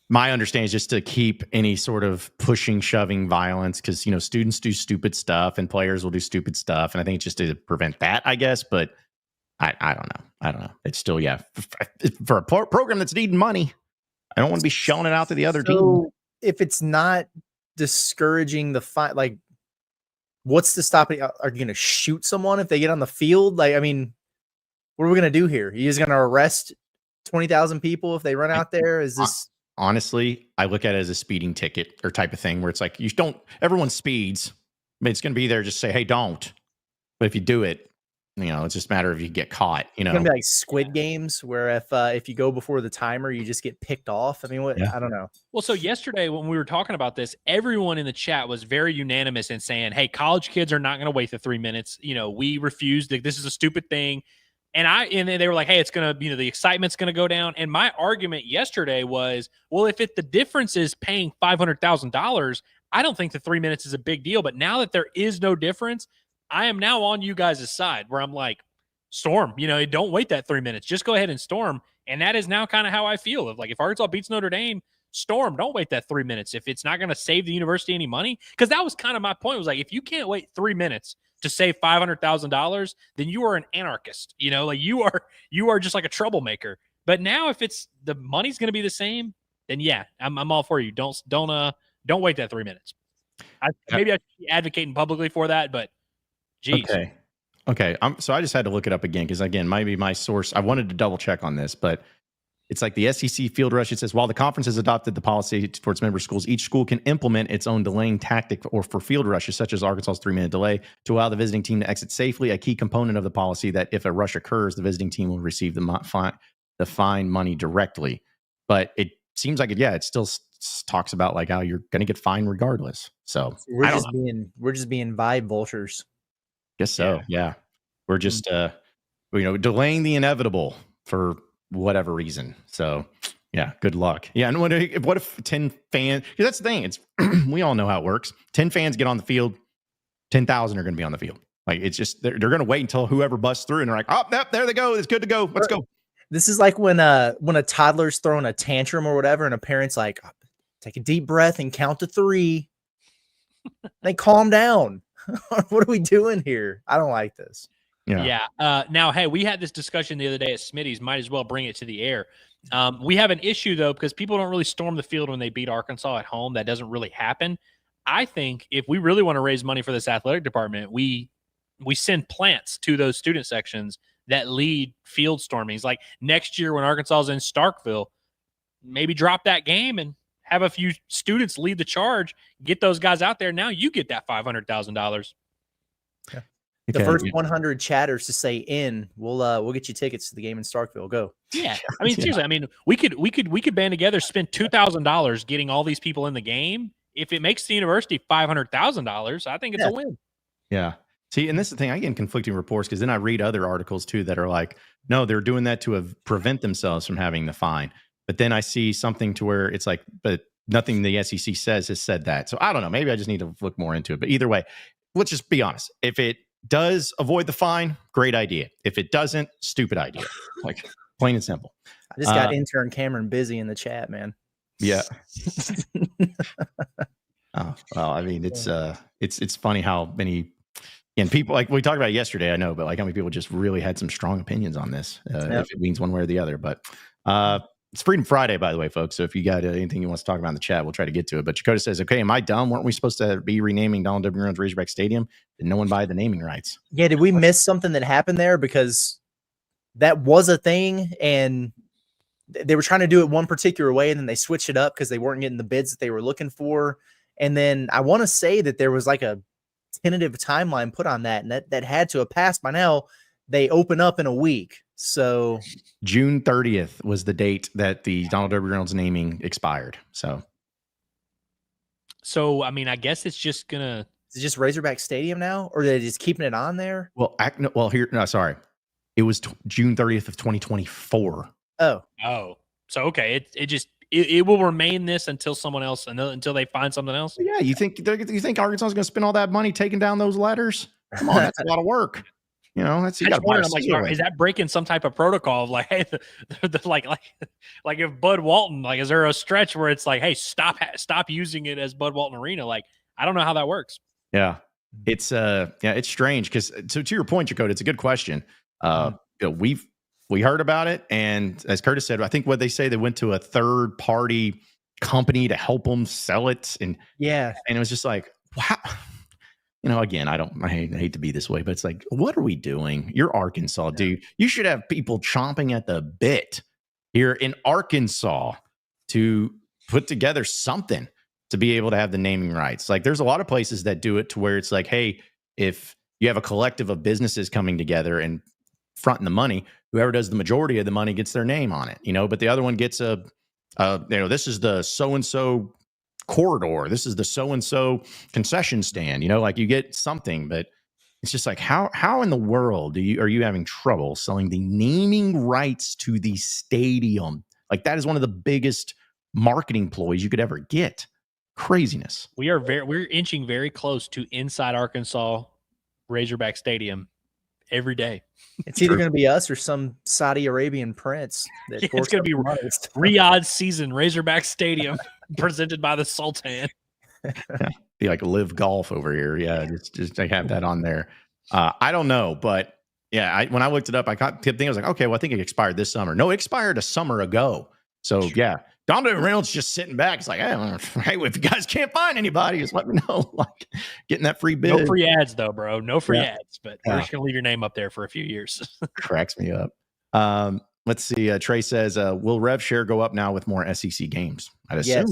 my understanding is just to keep any sort of pushing, shoving violence, because, students do stupid stuff and players will do stupid stuff. And I think it's just to prevent that, I guess. But I don't know. It's still, for a program that's needing money, I don't want to be shelling it out to the other team. If it's not discouraging the fight, what's to stop it? Are you going to shoot someone if they get on the field? What are we going to do here? Are you just going to arrest 20,000 people if they run out there? Is this honestly? I look at it as a speeding ticket or type of thing where it's like everyone speeds, but it's going to be there. Just say, hey, don't. But if you do it, it's just a matter of you get caught. It's going to be like Squid Games, where if you go before the timer, you just get picked off. I mean, I don't know. Well, so yesterday when we were talking about this, everyone in the chat was very unanimous in saying, hey, college kids are not going to wait the 3 minutes. We refuse. This is a stupid thing. And they were like, hey, it's going to, the excitement's going to go down. And my argument yesterday was, well, if the difference is paying $500,000, I don't think the 3 minutes is a big deal. But now that there is no difference, I am now on you guys' side, where I'm like, storm, don't wait that 3 minutes. Just go ahead and storm. And that is now kind of how I feel. If Arkansas beats Notre Dame, storm, don't wait that 3 minutes. If it's not going to save the university any money, because that was kind of my point, was like, if you can't wait 3 minutes to save $500,000, then you are an anarchist. You are just like a troublemaker. But now if it's the money's going to be the same, then yeah, I'm all for you. Don't Don't wait that 3 minutes. Maybe I should be advocating publicly for that, but geez. Okay. So I just had to look it up again because, again, maybe my source, I wanted to double check on this, but it's like the SEC field rush. It says, while the conference has adopted the policy for its member schools, each school can implement its own delaying tactic or for field rushes, such as Arkansas's 3-minute delay, to allow the visiting team to exit safely. A key component of the policy that if a rush occurs, the visiting team will receive the fine money directly. But it seems like it still talks about like how you're going to get fined regardless. So we're just being vibe vultures. Guess so. Yeah. We're just, delaying the inevitable for whatever reason. So yeah, good luck. Yeah. And what if 10 fans, because that's the thing. It's, we all know how it works. 10 fans get on the field, 10,000 are going to be on the field. Like, it's just, they're going to wait until whoever busts through and they're like, oh, there they go. It's good to go. Let's go. This is like when a toddler's throwing a tantrum or whatever, and a parent's like, take a deep breath and count to 3. They calm down. What are we doing here? I don't like this. Yeah. Now, hey, we had this discussion the other day at Smitty's. Might as well bring it to the air. We have an issue, though, because people don't really storm the field when they beat Arkansas at home. That doesn't really happen. I think if we really want to raise money for this athletic department, we send plants to those student sections that lead field stormings. Like next year when Arkansas is in Starkville, maybe drop that game and have a few students lead the charge, get those guys out there. Now you get that $500,000. Yeah. The first 100 chatters to say in, we'll get you tickets to the game in Starkville. Go. Yeah. I mean, seriously, I mean, we could band together, spend $2,000 getting all these people in the game. If it makes the university $500,000, I think it's a win. Yeah. See, and this is the thing, I get conflicting reports because then I read other articles too that are like, no, they're doing that to prevent themselves from having the fine. But then I see something to where it's like, but nothing the SEC says has said that. So I don't know. Maybe I just need to look more into it. But either way, let's just be honest. If it does avoid the fine, great idea. If it doesn't, stupid idea. Like plain and simple. I just got intern Cameron busy in the chat, man. Yeah. Oh, well, I mean, it's funny how many people, like we talked about it yesterday, I know, but like how many people just really had some strong opinions on this, if it means one way or the other. But it's Freedom Friday, by the way, folks. So if you got anything you want to talk about in the chat, we'll try to get to it. But Dakota says, okay, am I dumb? Weren't we supposed to be renaming Donald W. Jones Razorback Stadium? Did no one buy the naming rights? Yeah, did we miss something that happened there? Because that was a thing, and they were trying to do it one particular way, and then they switched it up because they weren't getting the bids that they were looking for. And then I want to say that there was like a tentative timeline put on that, and that had to have passed by now. They open up in a week. So June 30th was the date that the Donald W. Jones naming expired. So I mean, I guess it's just gonna. Is it just Razorback Stadium now, or are they just keeping it on there? Sorry, it was June 30th of 2024. Oh, so okay, it will remain this until someone else until they find something else. Yeah, you think Arkansas is going to spend all that money taking down those letters? Come on, that's a lot of work. You know, that's you got to. I'm like, is that breaking some type of protocol of like, hey, like if Bud Walton, like, is there a stretch where it's like, hey, stop using it as Bud Walton Arena? Like, I don't know how that works. Yeah, it's strange because to your point, Dakota, it's a good question. We heard about it, and as Curtis said, I think what they say, they went to a third party company to help them sell it, and it was just like, wow. You know, again, I hate to be this way, but it's like, what are we doing? You're Arkansas, dude. You should have people chomping at the bit here in Arkansas to put together something to be able to have the naming rights. Like, there's a lot of places that do it to where it's like, hey, if you have a collective of businesses coming together and fronting the money, whoever does the majority of the money gets their name on it, you know, but the other one gets this is the so-and-so corridor, this is the so-and-so concession stand, you know, like you get something, but it's just like, how in the world are you having trouble selling the naming rights to the stadium? Like, that is one of the biggest marketing ploys you could ever get. Craziness. We're inching very close to inside Arkansas Razorback Stadium every day. It's either going to be us or some Saudi Arabian prince. It's going to be Riyadh season Razorback Stadium presented by the Sultan. Be like Live Golf over here. Yeah, just I have that on there. I don't know, but yeah, when I looked it up, I kept thinking, I was like, okay, well, I think it expired this summer. No, it expired a summer ago. So yeah, Dante Reynolds just sitting back. It's like, hey, if you guys can't find anybody, just let me know. Like getting that free bid. No free ads though, bro. No free ads, but we're just gonna leave your name up there for a few years. Cracks me up. Let's see. Trey says, will rev share go up now with more SEC games? I'd assume.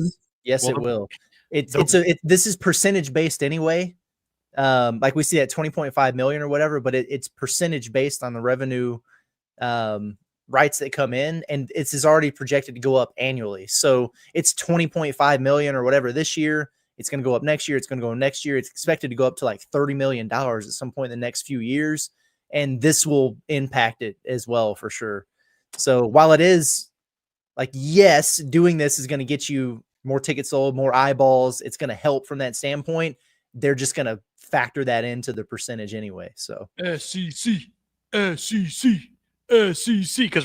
Yes, it will. This is percentage based anyway. Like we see at 20.5 million or whatever, but it's percentage based on the revenue rights that come in, and it's already projected to go up annually. So it's 20.5 million or whatever this year. It's going to go up next year. It's going to go next year. It's expected to go up to like $30 million at some point in the next few years. And this will impact it as well for sure. So while it is like, yes, doing this is going to get you more tickets sold, more eyeballs, it's going to help from that standpoint. They're just going to factor that into the percentage anyway. So SEC. Because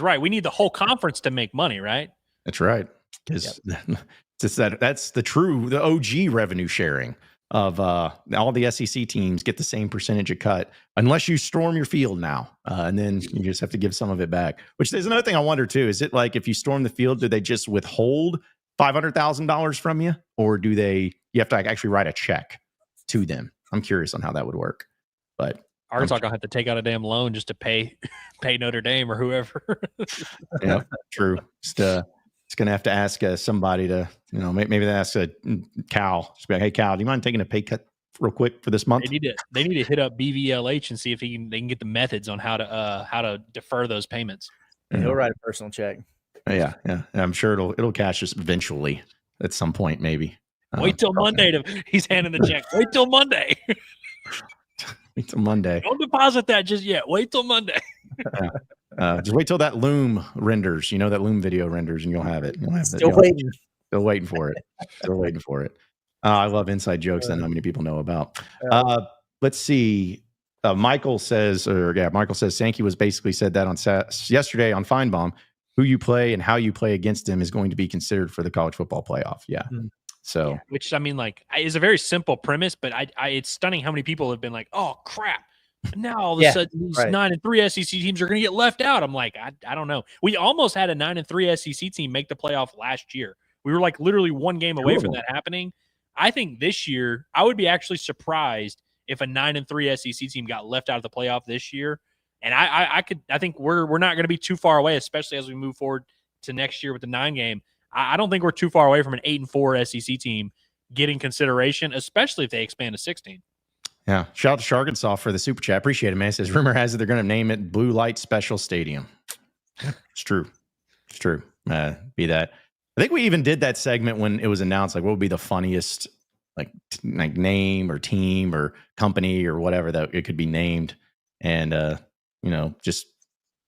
we need the whole conference to make money, right? That's right. Because that's the OG revenue sharing of all the SEC teams get the same percentage of cut unless you storm your field now, and then you just have to give some of it back. Which there's another thing I wonder too: is it like if you storm the field, do they just withhold $500,000 from you, or do you have to actually write a check to them? I'm curious on how that would work. But Arkansas gonna have to take out a damn loan just to pay Notre Dame or whoever. Yeah, true. It's going to have to ask somebody to, maybe they ask Cal. Just be like, hey, Cal, do you mind taking a pay cut real quick for this month? They need to hit up BVLH and see if they can get the methods on how to defer those payments. He'll write a personal check. Yeah. And I'm sure it'll cash us eventually at some point, maybe. Wait till Monday. He's handing the check. Wait till Monday. Wait till Monday. Don't deposit that just yet. Wait till Monday. Just wait till that Loom renders. That Loom video renders, and you'll have it. Still waiting. Still waiting for it. I love inside jokes that not many people know about. Let's see. Michael says, Sankey was basically said that on yesterday on Feinbaum. Who you play and how you play against him is going to be considered for the college football playoff. Yeah. So, which I mean, like, is a very simple premise, but it's stunning how many people have been like, "Oh crap!" Now all of a sudden these 9-3 SEC teams are going to get left out. I'm like, I don't know. We almost had a 9-3 SEC team make the playoff last year. We were like literally one game away from that happening. I think this year I would be actually surprised if a 9-3 SEC team got left out of the playoff this year. And I think we're not going to be too far away, especially as we move forward to next year with the 9 game. I don't think we're too far away from an 8-4 SEC team getting consideration, especially if they expand to 16. Yeah. Shout out to Arkansas for the super chat. Appreciate it, man. It says, rumor has it they're going to name it Blue Light Special Stadium. It's true. Be that. I think we even did that segment when it was announced, like what would be the funniest like name or team or company or whatever that it could be named. And, just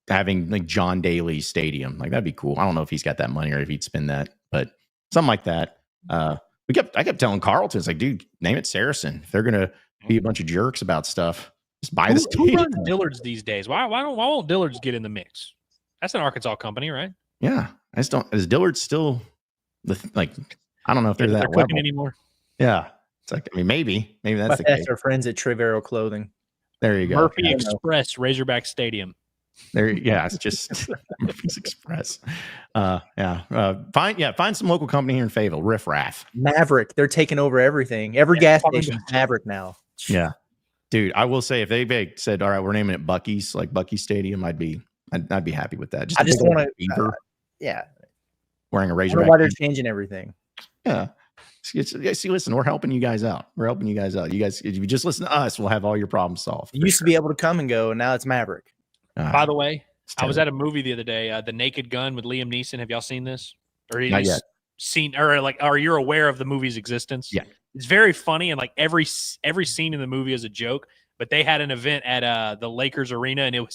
having like John Daly Stadium, like that'd be cool. I don't know if he's got that money or if he'd spend that, but something like that. I kept telling Carlton, it's like, dude, name it Saracen. If they're going to be a bunch of jerks about stuff, just buy the stadium. Who runs Dillard's these days? Why won't Dillard's get in the mix? That's an Arkansas company, right? Yeah. I just don't, is Dillard still I don't know if they're that cooking anymore. Yeah. It's like, I mean, maybe that's the case. Our friends at Trivero Clothing. There you go. Murphy Express, Razorback Stadium. It's just Murphy's Express. Find some local company here in Fayetteville. Riff Raff. Maverick. They're taking over everything. Every gas station is Maverick now. Yeah. Dude, I will say if they said, all right, we're naming it Buc-ee's, like Buc-ee Stadium, I'd be happy with that. I just want to wearing a Razorback. Why they're changing everything. Yeah. See, listen, we're helping you guys out. You guys, if you just listen to us, we'll have all your problems solved. You used to be able to come and go, and now it's Maverick. By the way, I was at a movie the other day, The Naked Gun with Liam Neeson. Have y'all seen this? Or not yet. Seen, or you're aware of the movie's existence? Yeah. It's very funny, and like every scene in the movie is a joke. But they had an event at the Lakers arena, and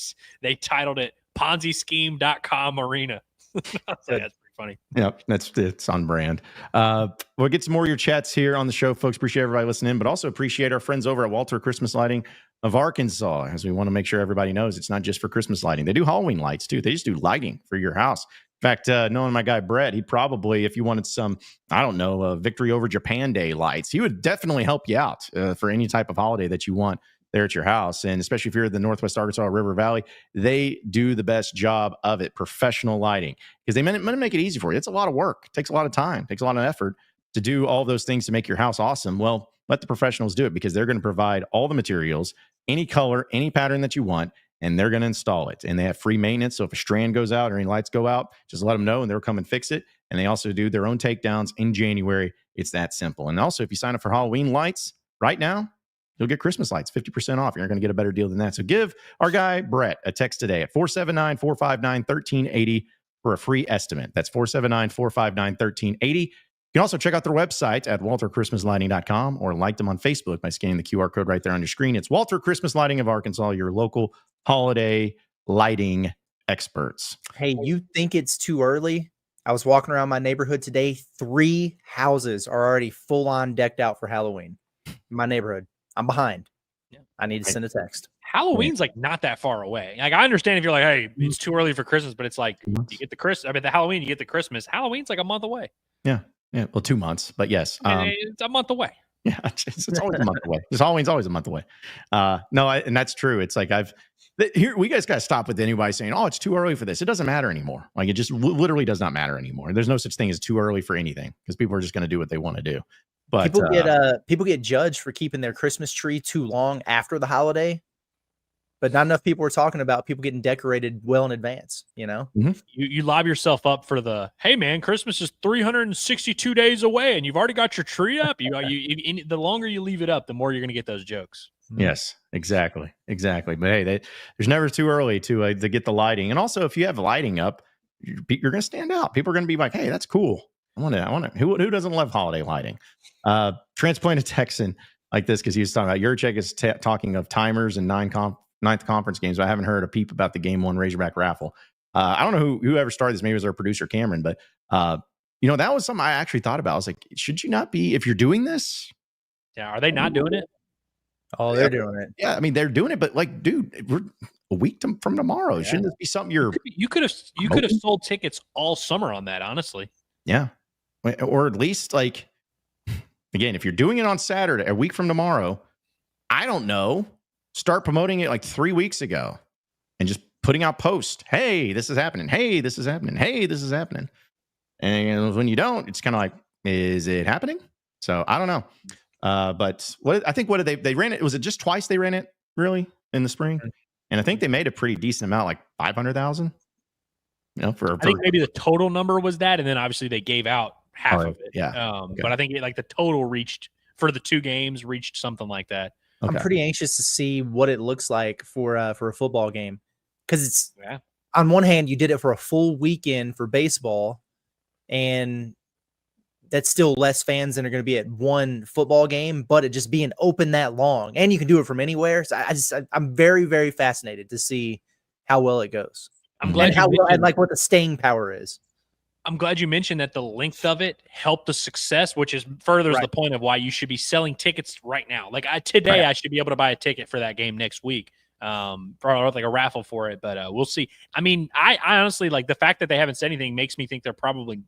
they titled it PonziScheme.com Arena. So that's pretty funny. Yep, it's on brand. We'll get some more of your chats here on the show, folks. Appreciate everybody listening, but also appreciate our friends over at Walter Christmas Lighting of Arkansas, as we want to make sure everybody knows it's not just for Christmas lighting. They do Halloween lights too. They just do lighting for your house. In fact, knowing my guy Brett, he'd probably, if you wanted some, Victory over Japan Day lights, he would definitely help you out for any type of holiday that you want. there at your house. And especially if you're in the Northwest Arkansas River Valley, they do the best job of it. Professional lighting, because they want to make it easy for you. It's a lot of work. It takes a lot of time. It takes a lot of effort to do all those things to make your house awesome. Well, let the professionals do it, because they're going to provide all the materials, any color, any pattern that you want, and they're going to install it. And they have free maintenance. So if a strand goes out or any lights go out, just let them know and they'll come and fix it. And they also do their own takedowns in January. It's that simple. And also, if you sign up for Halloween lights right now, you'll get Christmas lights 50% off. You're not going to get a better deal than that. So give our guy Brett a text today at 479-459-1380 for a free estimate. That's 479-459-1380. You can also check out their website at walterchristmaslighting.com or like them on Facebook by scanning the QR code right there on your screen. It's Walter Christmas Lighting of Arkansas, your local holiday lighting experts. Hey, you think it's too early? I was walking around my neighborhood today. 3 houses are already full on decked out for Halloween in my neighborhood. I'm behind. Yeah. I need to send a text. Halloween's like not that far away. Like, I understand if you're like, hey, it's too early for Christmas, but it's like you get the Halloween, you get the Christmas. Halloween's like a month away. Yeah. Well, 2 months, but yes. It's a month away. Yeah, it's always a month away. This Halloween's always a month away. And that's true. It's like here, we guys got to stop with anybody saying, "Oh, it's too early for this." It doesn't matter anymore. Like, it just literally does not matter anymore. There's no such thing as too early for anything, because people are just going to do what they want to do. But people get judged for keeping their Christmas tree too long after the holiday. But not enough people are talking about people getting decorated well in advance, you know? Mm-hmm. You lob yourself up for the, hey, man, Christmas is 362 days away, and you've already got your tree up. The longer you leave it up, the more you're going to get those jokes. Yes, exactly. But hey, there's never too early to get the lighting. And also, if you have lighting up, you're going to stand out. People are going to be like, hey, that's cool. I want to. Who doesn't love holiday lighting? Transplanted Texan like this, because he was talking about Yurchek is talking of timers and ninth conference games. I haven't heard a peep about the Game 1 Razorback raffle. I don't know whoever started this. Maybe it was our producer Cameron, but that was something I actually thought about. I was like, should you not be, if you're doing this? Yeah, are they not doing it? Oh, they're doing it. Yeah, I mean, they're doing it, but like, dude, we're a week from tomorrow. Yeah. Shouldn't this be something you could have sold tickets all summer on that, honestly. Yeah, or at least, like, again, if you're doing it on Saturday, a week from tomorrow, I don't know, start promoting it like 3 weeks ago and just putting out posts. Hey, this is happening. Hey, this is happening. Hey, this is happening. And when you don't, it's kind of like, is it happening? So I don't know. But what did they ran it? Was it just twice they ran it really in the spring? And I think they made a pretty decent amount, like 500,000. I think maybe the total number was that, and then obviously they gave out half of it. Yeah. But I think the total reached for the 2 games reached something like that. Okay. I'm pretty anxious to see what it looks like for a football game, because it's on one hand you did it for a full weekend for baseball, and that's still less fans than are going to be at one football game, but it just being open that long, and you can do it from anywhere. So I'm very, very fascinated to see how well it goes. I'm glad and like what the staying power is. I'm glad you mentioned that the length of it helped the success, which is furthers the point of why you should be selling tickets right now. Like today, I should be able to buy a ticket for that game next week. Probably like a raffle for it, but we'll see. I mean, I honestly, like, the fact that they haven't said anything makes me think they're probably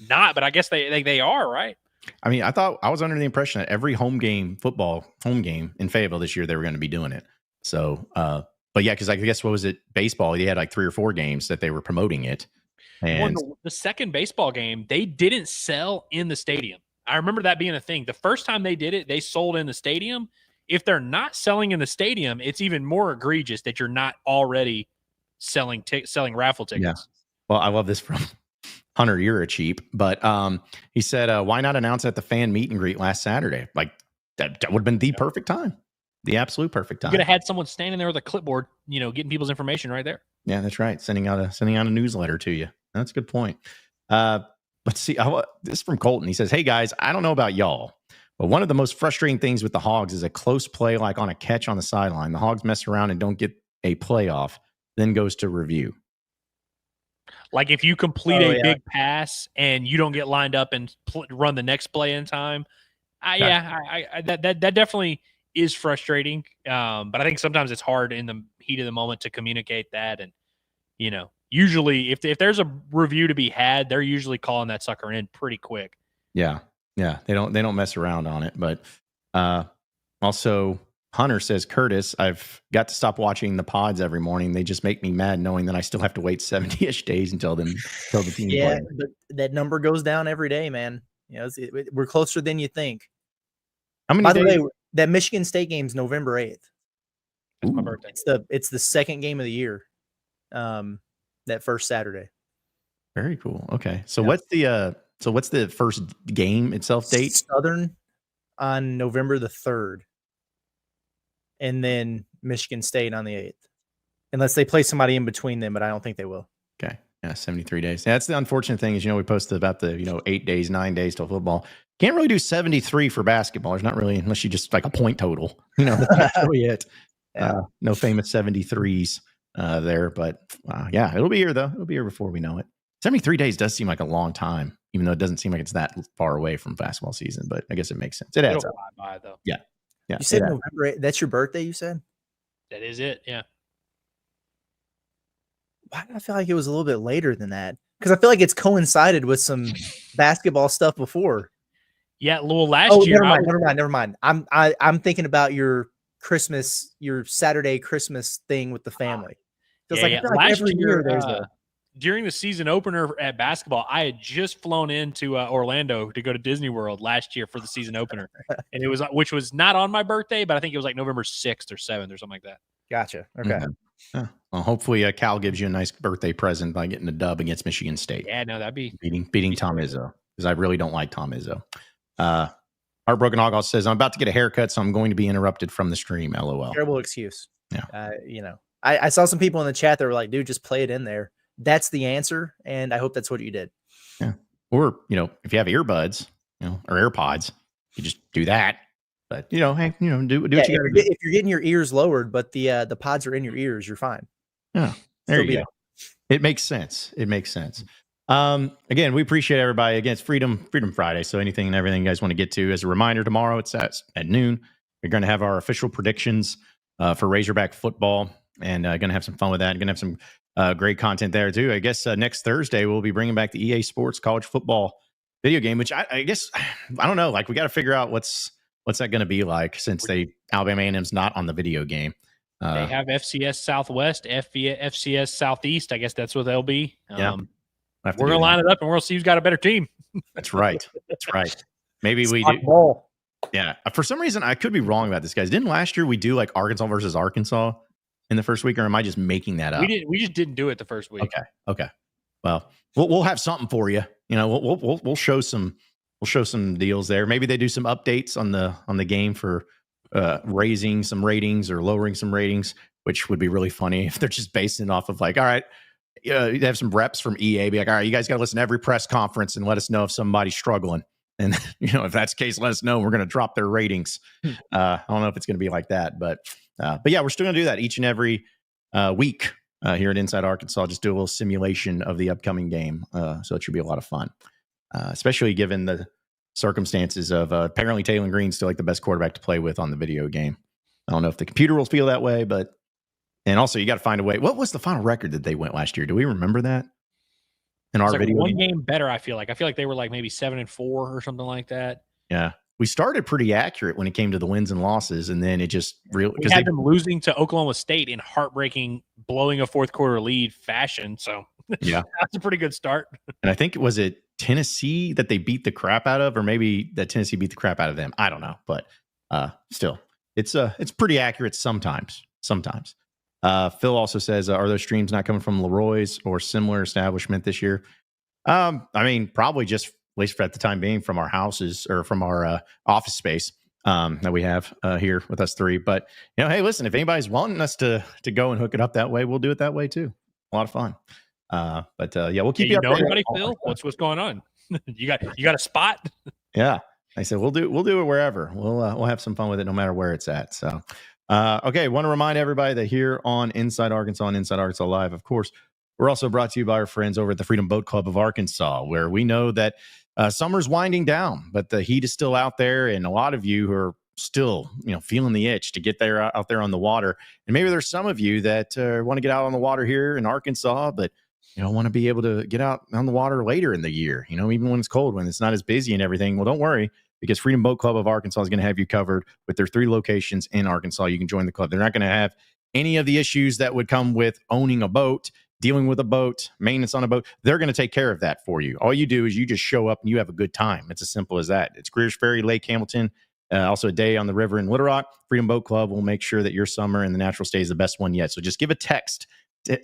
not, but I guess they are, right? I mean, I was under the impression that every football home game in Fayetteville this year, they were going to be doing it. So, but yeah, because I guess, what was it? Baseball, they had like 3 or 4 games that they were promoting it. And the second baseball game, they didn't sell in the stadium. I remember that being a thing. The first time they did it, they sold in the stadium. If they're not selling in the stadium, it's even more egregious that you're not already selling raffle tickets. Yeah. Well, I love this from Hunter. You're a cheap, but he said, why not announce at the fan meet and greet last Saturday? Like, that would have been the perfect time. The absolute perfect time. You could have had someone standing there with a clipboard, getting people's information right there. Yeah, that's right. Sending out a newsletter to you. That's a good point. Let's see. This is from Colton. He says, hey guys, I don't know about y'all, but one of the most frustrating things with the Hogs is a close play, like on a catch on the sideline. The Hogs mess around and don't get a playoff, then goes to review. Like, if you complete a big pass and you don't get lined up and run the next play in time, that definitely is frustrating. But I think sometimes it's hard in the heat of the moment to communicate that. And, usually if there's a review to be had, they're usually calling that sucker in pretty quick. Yeah. They don't mess around on it. But also, Hunter says, Curtis, I've got to stop watching the pods every morning. They just make me mad knowing that I still have to wait 70-ish days until the team Yeah, plays. but that number goes down every day, man. You know, we're closer than you think. How many By the days? way, that Michigan State game's November 8th. That's my birthday. It's the second game of the year. That first Saturday. Very cool. Okay. So what's the first game itself date? Southern on November the 3rd. And then Michigan State on the 8th. Unless they play somebody in between them, but I don't think they will. Okay. Yeah, 73 days. Yeah, that's the unfortunate thing is, we posted about the, 8 days, 9 days till football. Can't really do 73 for basketball. There's not really, unless you just like a point total. That's really it. Yeah. No famous 73s there. But yeah, it'll be here, though. It'll be here before we know it. 73 days does seem like a long time, even though it doesn't seem like it's that far away from basketball season. But I guess it makes sense. It adds up. By, though. Yeah. Yeah. You said November 8th. That's your birthday, you said? That is it. Yeah. Why did I feel like it was a little bit later than that? Because I feel like it's coincided with some basketball stuff before. Yeah, well, last year. Never mind. I'm thinking about your Christmas, your Saturday Christmas thing with the family. Last year, during the season opener at basketball, I had just flown into Orlando to go to Disney World last year for the season opener, and which was not on my birthday, but I think it was like November 6th or 7th or something like that. Gotcha. Okay. Mm-hmm. Well, hopefully Cal gives you a nice birthday present by getting a dub against Michigan State. Yeah, no, that'd be beating Tom Izzo, because I really don't like Tom Izzo. Heartbroken Hog also says, I'm about to get a haircut, so I'm going to be interrupted from the stream. LOL. Terrible excuse. Yeah. I saw some people in the chat that were like, dude, just play it in there. That's the answer, and I hope that's what you did. Yeah. Or, if you have earbuds, or AirPods, you just do that. But, hey, do what you got to do. If you're getting your ears lowered, but the pods are in your ears, you're fine. Yeah. There you go. It makes sense. Again, we appreciate everybody. Again, it's Freedom Friday. So anything and everything you guys want to get to, as a reminder, tomorrow it's at noon. We're going to have our official predictions for Razorback football, and going to have some fun with that. Going to have some great content there too. I guess next Thursday we'll be bringing back the EA Sports college football video game, which I guess, I don't know. Like, we got to figure out what's that going to be like, since Alabama A&M's not on the video game. They have FCS Southwest, FCS Southeast. I guess that's what they'll be. Yeah. We're going to line it up and we'll see who's got a better team. That's right. Maybe we do. Ball. Yeah. For some reason, I could be wrong about this, guys. Didn't last year we do like Arkansas versus Arkansas in the first week, or am I just making that up? We just didn't do it the first week. Okay. Well, we'll have something for you. We'll show some deals there. Maybe they do some updates on the game for raising some ratings or lowering some ratings, which would be really funny if they're just basing it off of like, all right, you have some reps from EA, be like, all right, you guys got to listen to every press conference and let us know if somebody's struggling. And, if that's the case, let us know. We're going to drop their ratings. I don't know if it's going to be like that, but yeah, we're still going to do that each and every week here at Inside Arkansas. Just do a little simulation of the upcoming game. So it should be a lot of fun, especially given the circumstances of apparently Taylor Green's still like the best quarterback to play with on the video game. I don't know if the computer will feel that way, and also you got to find a way. What was the final record that they went last year? Do we remember that? In our video one game better, I feel like they were like maybe 7-4 or something like that. Yeah, we started pretty accurate when it came to the wins and losses, and then it just really because they had them losing to Oklahoma State in heartbreaking, blowing a fourth quarter lead fashion. So yeah, that's a pretty good start. And I think was it Tennessee that they beat the crap out of, or maybe that Tennessee beat the crap out of them. I don't know, but still, it's pretty accurate sometimes. Phil also says, are those streams not coming from Leroy's or similar establishment this year? I mean, probably just, at least at the time being, from our houses or from our office space that we have here with us three. But, hey, listen, if anybody's wanting us to go and hook it up that way, we'll do it that way too. A lot of fun. But yeah, we'll keep you updated. Anybody, Phil? What's going on? you got a spot? Yeah. I said, we'll do it wherever. We'll have some fun with it no matter where it's at. So, okay. Want to remind everybody that here on Inside Arkansas and Inside Arkansas Live, of course, we're also brought to you by our friends over at the Freedom Boat Club of Arkansas, where we know that summer's winding down, but the heat is still out there. And a lot of you who are still, feeling the itch to get out there on the water. And maybe there's some of you that want to get out on the water here in Arkansas, but want to be able to get out on the water later in the year, even when it's cold, when it's not as busy and everything. Well, don't worry. because Freedom Boat Club of Arkansas is going to have you covered with their 3 locations in Arkansas. You can join the club. They're not going to have any of the issues that would come with owning a boat, dealing with a boat, maintenance on a boat. They're going to take care of that for you. All you do is you just show up and you have a good time. It's as simple as that. It's Greer's Ferry, Lake Hamilton, also a day on the river in Little Rock. Freedom Boat Club will make sure that your summer in the natural state is the best one yet. So just give a text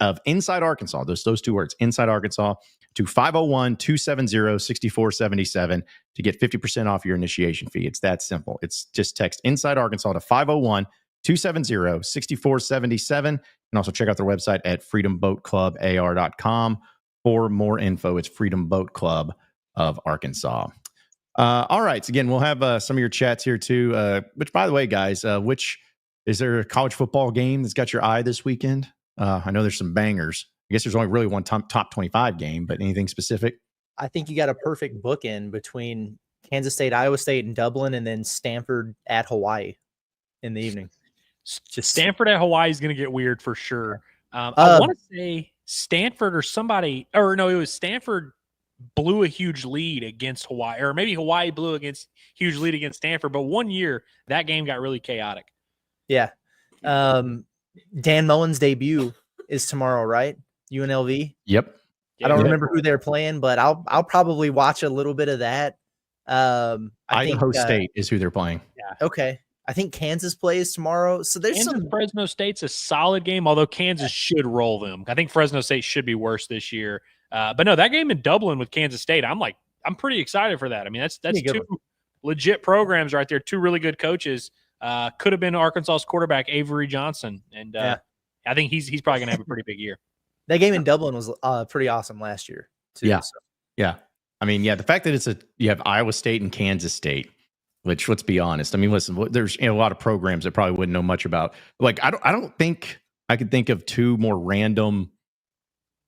of Inside Arkansas, those 2 words, Inside Arkansas, to 501-270-6477 to get 50% off your initiation fee. It's that simple. It's just text Inside Arkansas to 501-270-6477. And also check out their website at freedomboatclubar.com for more info. It's Freedom Boat Club of Arkansas. All right. So again, we'll have some of your chats here too. Which, by the way, guys, is there a college football game that's got your eye this weekend? I know there's some bangers. I guess there's only really one top 25 game, but anything specific? I think you got a perfect bookend between Kansas State, Iowa State, and Dublin, and then Stanford at Hawaii in the evening. Just Stanford at Hawaii is going to get weird for sure. I want to say Stanford or somebody, or no, it was Stanford blew a huge lead against Hawaii, or maybe Hawaii blew huge lead against Stanford. But one year that game got really chaotic. Yeah. Dan Mullen's debut is tomorrow, right? UNLV. Yep. I don't remember who they're playing, but I'll probably watch a little bit of that. Idaho State is who they're playing. Yeah. Okay. I think Kansas plays tomorrow. So there's some. Fresno State's a solid game, although Kansas should roll them. I think Fresno State should be worse this year. But no, that game in Dublin with Kansas State, I'm pretty excited for that. I mean, that's 2 legit programs right there, 2 really good coaches. Could have been Arkansas's quarterback, Avery Johnson. And I think he's probably going to have a pretty big year. That game in Dublin was pretty awesome last year, too. Yeah. So. Yeah. I mean, the fact that you have Iowa State and Kansas State, which, let's be honest. I mean, listen, there's a lot of programs that probably wouldn't know much about. Like, I don't think I could think of 2 more random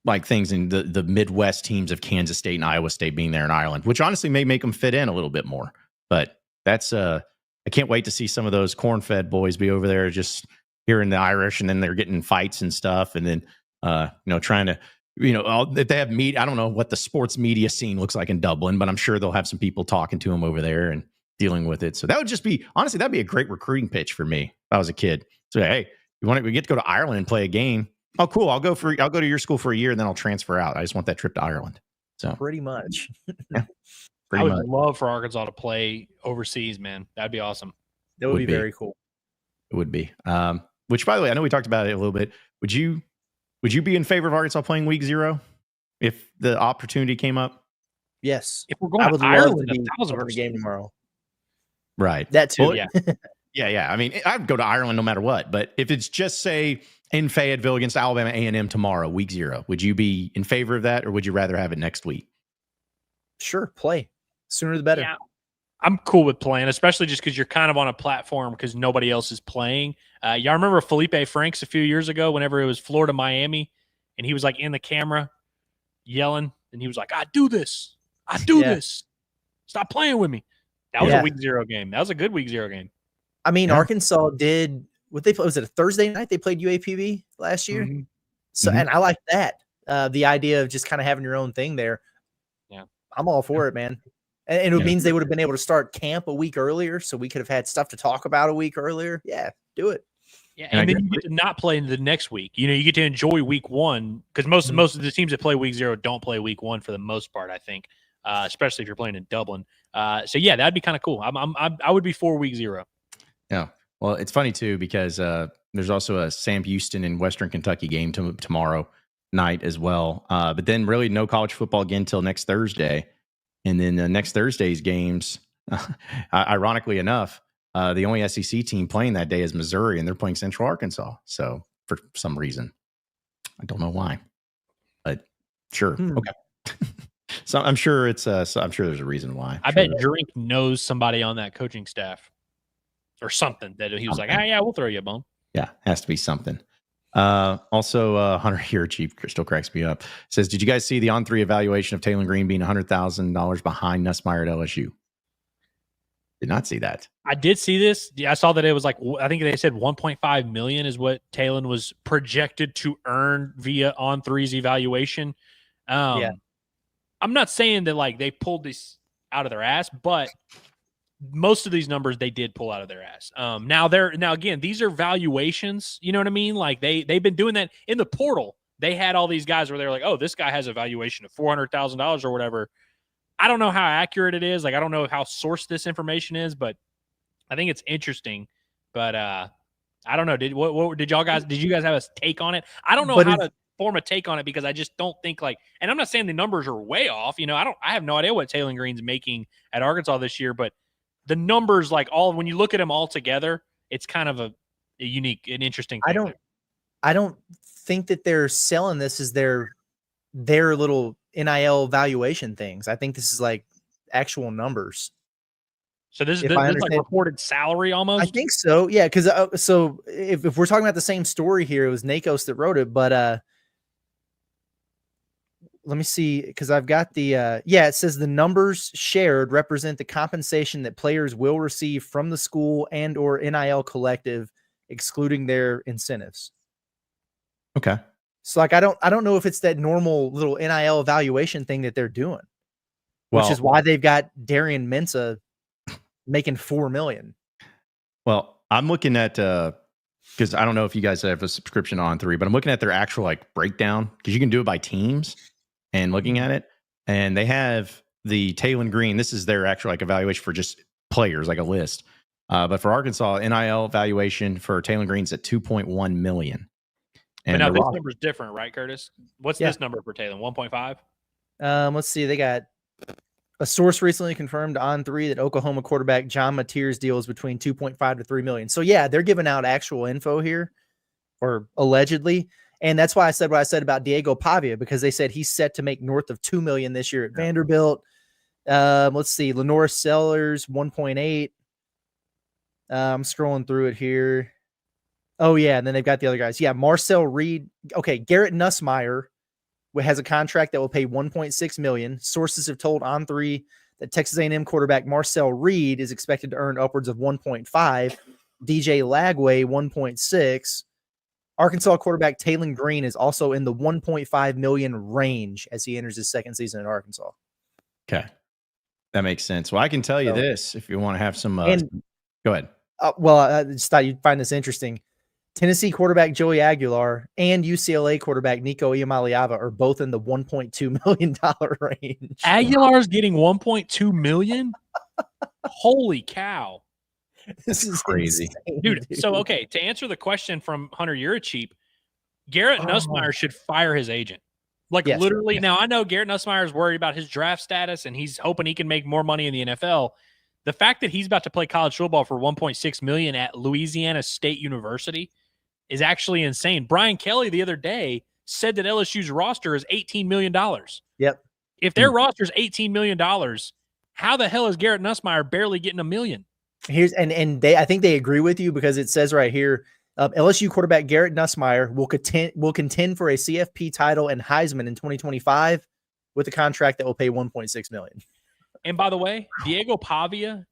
like things in the Midwest teams of Kansas State and Iowa State being there in Ireland, which honestly may make them fit in a little bit more. But that's I can't wait to see some of those corn-fed boys be over there just hearing the Irish, and then they're getting fights and stuff, and then trying to if they have I don't know what the sports media scene looks like in Dublin, but I'm sure they'll have some people talking to them over there and dealing with it. So that would just be, honestly, that'd be a great recruiting pitch for me if I was a kid. So, hey, we get to go to Ireland and play a game. Oh, cool. I'll go to your school for a year and then I'll transfer out. I just want that trip to Ireland. So pretty much. Yeah, I would love for Arkansas to play overseas, man. That'd be awesome. That would be very cool. It would be. Which, by the way, I know we talked about it a little bit. Would you be in favor of Arkansas playing week 0 if the opportunity came up? Yes. If we're going to Ireland, 1,000% game tomorrow. Right. That too. Well, yeah. Yeah. I mean, I'd go to Ireland no matter what. But if it's just, say, in Fayetteville against Alabama A&M tomorrow, week 0, would you be in favor of that, or would you rather have it next week? Sure. Play. Sooner the better. Yeah. I'm cool with playing, especially just because you're kind of on a platform because nobody else is playing. Y'all remember Felipe Franks a few years ago whenever it was Florida-Miami, and he was like in the camera yelling, and he was like, I do this. This. Stop playing with me. That was a week 0 game. That was a good week 0 game. I mean, Arkansas did what they played. Was it a Thursday night? They played UAPB last year. Mm-hmm. So, and I like that. The idea of just kind of having your own thing there. Yeah. I'm all for it, man. And it means they would have been able to start camp a week earlier. So we could have had stuff to talk about a week earlier. Yeah. Do it. Yeah. And then you get to not play in the next week. You get to enjoy week 1 because most of the teams that play week 0 don't play week 1 for the most part, I think. Especially if you're playing in Dublin. So yeah, that'd be kind of cool. I would be for week 0. Yeah. Well, it's funny too, because there's also a Sam Houston and Western Kentucky game tomorrow night as well. But then really no college football again till next Thursday. And then the next Thursday's games, ironically enough, the only SEC team playing that day is Missouri, and they're playing Central Arkansas. So for some reason, I don't know why, but sure. Okay. So I'm sure I'm sure there's a reason why. I bet Drink knows somebody on that coaching staff or something that he was like, yeah, we'll throw you a bone. Yeah, has to be something. Also, Hunter here, Chief still cracks me up. Says, did you guys see the on-3 evaluation of Taylor Green being $100,000 behind Nussmeier at LSU? Did not see that. I did see this. Yeah, I saw that it was like, I think they said 1.5 million is what Taylor was projected to earn via on-3's evaluation. Yeah. I'm not saying that like they pulled this out of their ass, but most of these numbers they did pull out of their ass. Now again, these are valuations. You know what I mean? Like they've been doing that in the portal. They had all these guys where they're like, oh, this guy has a valuation of $400,000 or whatever. I don't know how accurate it is. Like, I don't know how sourced this information is, but I think it's interesting. But I don't know. Did you guys have a take on it? I don't know how to form a take on it because I just don't think and I'm not saying the numbers are way off. I have no idea what Taylor Green's making at Arkansas this year, but the numbers, when you look at them all together, it's kind of a unique and interesting thing. I don't think that they're selling this as their little NIL valuation things. I think this is like actual numbers. So this is like reported salary almost? I think so. Yeah. Cause so if we're talking about the same story here, it was Nakos that wrote it, but let me see. Cause I've got it says the numbers shared represent the compensation that players will receive from the school and or NIL collective, excluding their incentives. Okay. So I don't know if it's that normal little NIL evaluation thing that they're doing, which is why they've got Darian Mensah making $4 million. Well, I'm looking at because I don't know if you guys have a subscription on 3, but I'm looking at their actual breakdown because you can do it by teams and looking at it, and they have the Taylor Green. This is their actual evaluation for just players, like a list. But for Arkansas, NIL valuation for Taylor Green's at $2.1 million. And now this number is different, right, Curtis? What's this number for Taylor? 1.5? Let's see. They got a source recently confirmed on 3 that Oklahoma quarterback John Mateer's deal is between 2.5 to 3 million. So yeah, they're giving out actual info here, or allegedly. And that's why I said what I said about Diego Pavia, because they said he's set to make north of 2 million this year at Vanderbilt. Let's see. Lenore Sellers, 1.8. I'm scrolling through it here. Oh, yeah, and then they've got the other guys. Yeah, Marcel Reed. Okay, Garrett Nussmeier has a contract that will pay $1.6 million. Sources have told On 3 that Texas A&M quarterback Marcel Reed is expected to earn upwards of 1.5. DJ Lagway, 1.6. Arkansas quarterback Taylor Green is also in the 1.5 million range as he enters his second season in Arkansas. Okay, that makes sense. Well, I can tell you this if you want to have some. Go ahead. I just thought you'd find this interesting. Tennessee quarterback Joey Aguilar and UCLA quarterback Nico Iamaleava are both in the $1.2 million range. Aguilar's getting $1.2 million? Holy cow. This is crazy. insane, dude. So, okay, to answer the question from Hunter Uricheap, Garrett Nussmeier should fire his agent. Literally. Yes. Now, I know Garrett Nussmeier is worried about his draft status, and he's hoping he can make more money in the NFL. The fact that he's about to play college football for $1.6 million at Louisiana State University is actually insane. Brian Kelly the other day said that LSU's roster is $18 million. Yep. If their roster is $18 million, how the hell is Garrett Nussmeier barely getting $1 million? I think they agree with you because it says right here, LSU quarterback Garrett Nussmeier will contend for a CFP title and Heisman in 2025 with a contract that will pay $1.6 million. And by the way, Diego Pavia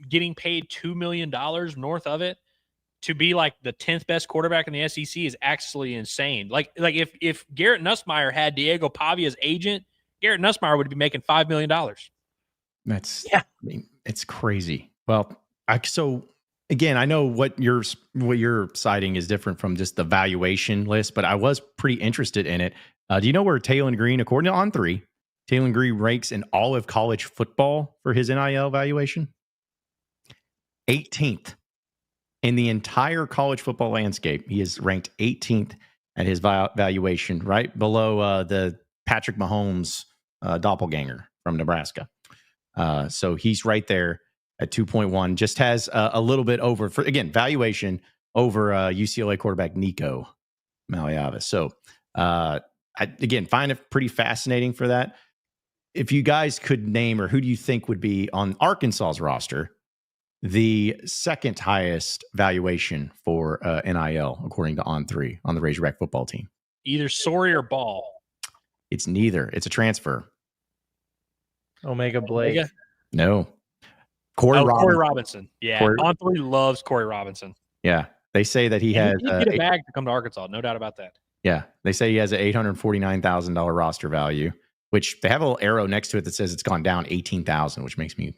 getting paid $2 million north of it to be the 10th best quarterback in the SEC is actually insane. If Garrett Nussmeier had Diego Pavia's agent, Garrett Nussmeier would be making $5 million. I mean, it's crazy. Well, so again, I know what you're citing is different from just the valuation list, but I was pretty interested in it. Do you know where Taylor Green, according to On 3, Taylor Green ranks in all of college football for his NIL valuation? 18th. In the entire college football landscape, he is ranked 18th at his valuation, right below the Patrick Mahomes doppelganger from Nebraska. So he's right there at 2.1, just has a little bit over, for again, valuation over UCLA quarterback Nico Iamaleava. So I find it pretty fascinating for that. If you guys could name, or who do you think would be on Arkansas's roster, the second highest valuation for NIL, according to On 3, on the Razorback football team? Either Sorey or Ball. It's neither. It's a transfer. Omega Blake. No. Corey Robinson. Yeah. On 3 loves Corey Robinson. Yeah. They say that he has get a bag to come to Arkansas. No doubt about that. Yeah. They say he has an $849,000 roster value, which they have a little arrow next to it that says it's gone down $18,000, which makes me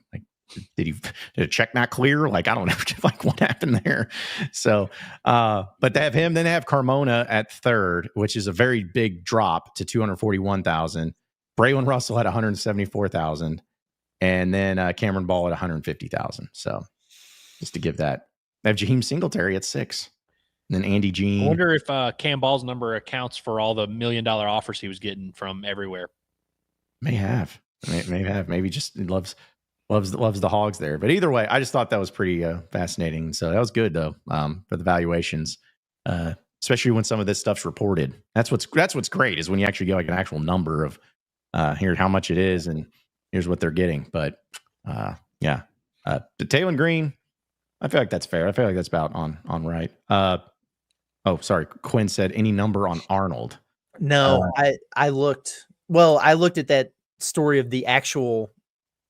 did a check not clear? Like, I don't know, like what happened there. So, but they have him. Then they have Carmona at third, which is a very big drop to 241,000. Braylon Russell at 174,000, and then Cameron Ball at 150,000. So, just to give that, they have Jaheim Singletary at 6, and then Andy Jean. I wonder if Cam Ball's number accounts for all the $1 million offers he was getting from everywhere. May have. Maybe just loves the Hogs there. But either way, I just thought that was pretty fascinating. So that was good though, for the valuations, especially when some of this stuff's reported. That's what's great is when you actually get like an actual number of here's how much it is and here's what they're getting. But the Taylon Green, I feel like that's fair. I feel like that's about on right. Sorry. Quinn said any number on Arnold. No, I looked at that story of the actual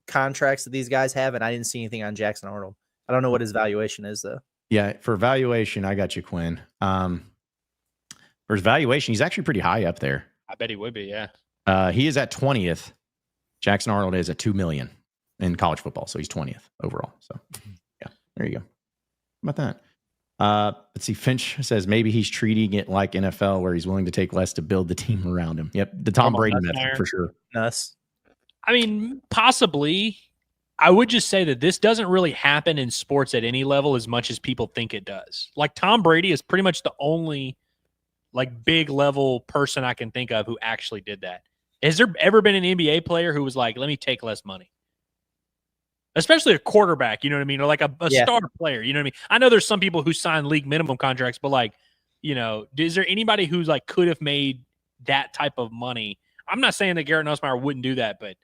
contracts that these guys have, and I didn't see anything on Jackson Arnold. I don't know what his valuation is though. Yeah, for valuation, I got you, Quinn. For his valuation, he's actually pretty high up there. I bet he would be, yeah. He is at 20th. Jackson Arnold is at 2 million in college football, so he's 20th overall. So yeah, there you go. How about that? Let's see. Finch says maybe he's treating it like NFL, where he's willing to take less to build the team around him. Yep, the Tom Brady method for sure. Nuts. I mean, possibly. I would just say that this doesn't really happen in sports at any level as much as people think it does. Like Tom Brady is pretty much the only like big level person I can think of who actually did that. Has there ever been an NBA player who was like, let me take less money? Especially a quarterback, you know what I mean? Or like a star player, you know what I mean? I know there's some people who sign league minimum contracts, but like, you know, is there anybody who's like could have made that type of money? I'm not saying that Garrett Nussmeier wouldn't do that, but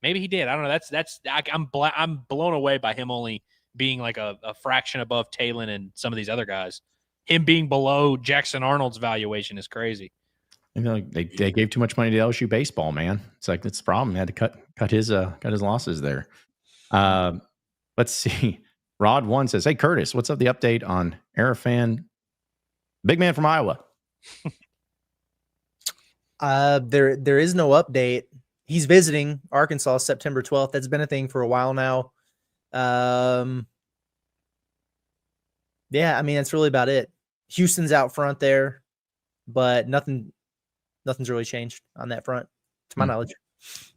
maybe he did. I don't know. I'm blown away by him only being like a fraction above Taylon and some of these other guys. Him being below Jackson Arnold's valuation is crazy. I feel like they gave too much money to LSU baseball, man. It's like that's the problem. They had to cut his losses there. Let's see. Rod 1 says, "Hey Curtis, what's up? The update on Arafan, big man from Iowa." There is no update. He's visiting Arkansas September 12th. That's been a thing for a while now. Yeah, I mean that's really about it. Houston's out front there, but nothing's really changed on that front, to my knowledge.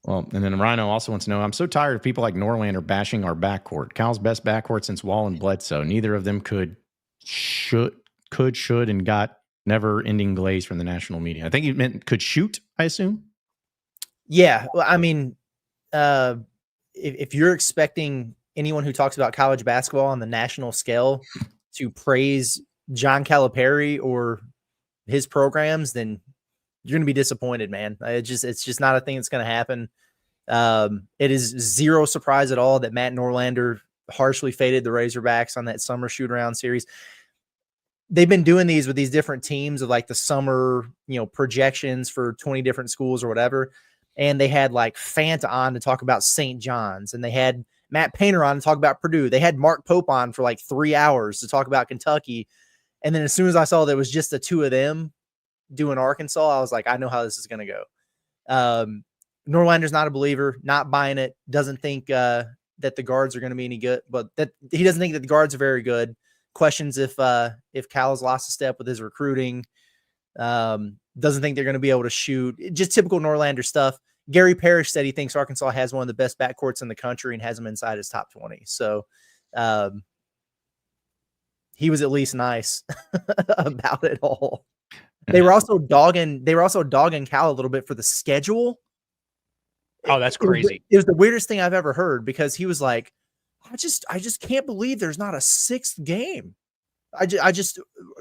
Well, and then Rhino also wants to know, I'm so tired of people like Norlander bashing our backcourt. Cal's best backcourt since Wall and Bledsoe. Neither of them should, and got never-ending glaze from the national media. I think he meant could shoot, I assume. Yeah, well, I mean, if you're expecting anyone who talks about college basketball on the national scale to praise John Calipari or his programs, then you're going to be disappointed, man. It's just not a thing that's going to happen. It is zero surprise at all that Matt Norlander harshly faded the Razorbacks on that summer shoot-around series. They've been doing these with these different teams of like the summer, projections for 20 different schools or whatever. And they had like Fanta on to talk about St. John's, and they had Matt Painter on to talk about Purdue. They had Mark Pope on for like 3 hours to talk about Kentucky. And then as soon as I saw that it was just the two of them doing Arkansas, I was like, I know how this is going to go. Norlander's not a believer, not buying it, doesn't think that the guards are going to be any good, but that he doesn't think that the guards are very good. Questions if Cal's lost a step with his recruiting. Doesn't think they're going to be able to shoot. Just typical Norlander stuff. Gary Parrish said he thinks Arkansas has one of the best backcourts in the country and has them inside his top 20. So he was at least nice about it all. They were also dogging Cal a little bit for the schedule. Oh, that's crazy. It was the weirdest thing I've ever heard, because he was like, I just can't believe there's not a sixth game.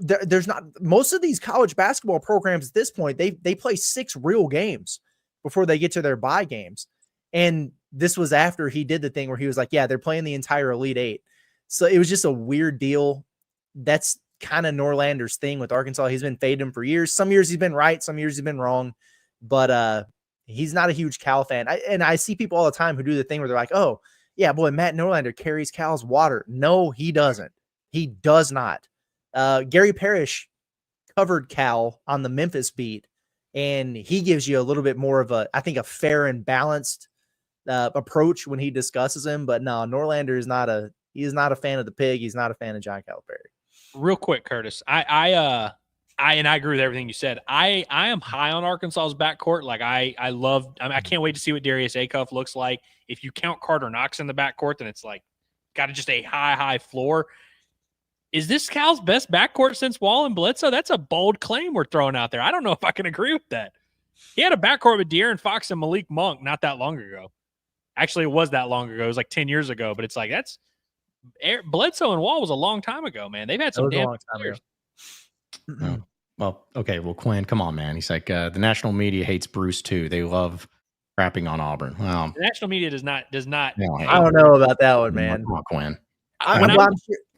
There's not, most of these college basketball programs at this point, they play 6 real games before they get to their bye games. And this was after he did the thing where he was like, yeah, they're playing the entire Elite 8. So it was just a weird deal. That's kind of Norlander's thing with Arkansas. He's been fading him for years. Some years he's been right, some years he's been wrong, but he's not a huge Cal fan. I see people all the time who do the thing where they're like, oh yeah, boy, Matt Norlander carries Cal's water. No, he doesn't. He does not. Gary Parrish covered Cal on the Memphis beat, and he gives you a little bit more of a fair and balanced approach when he discusses him. But no, Norlander is not a fan of the pig. He's not a fan of John Calipari. Real quick, Curtis, I agree with everything you said. I am high on Arkansas's backcourt. Like I can't wait to see what Darius Acuff looks like. If you count Carter Knox in the backcourt, then it's like got just a high floor. Is this Cal's best backcourt since Wall and Bledsoe? That's a bold claim we're throwing out there. I don't know if I can agree with that. He had a backcourt with De'Aaron Fox and Malik Monk not that long ago. Actually, it was that long ago. It was like 10 years ago, but it's like that's Bledsoe and Wall was a long time ago, man. They've had some damn years. Oh. Well, okay. Well, Quinn, come on, man. He's like, the national media hates Bruce too. They love crapping on Auburn. Well, the national media does not. I don't know about that one, man. Come on, Quinn.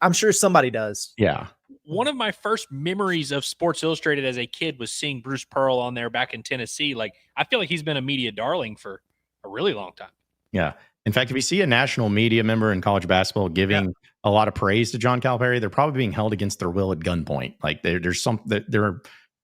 I'm sure somebody does. Yeah. One of my first memories of Sports Illustrated as a kid was seeing Bruce Pearl on there back in Tennessee. Like, I feel like he's been a media darling for a really long time. Yeah. In fact, if you see a national media member in college basketball giving a lot of praise to John Calipari, they're probably being held against their will at gunpoint. Like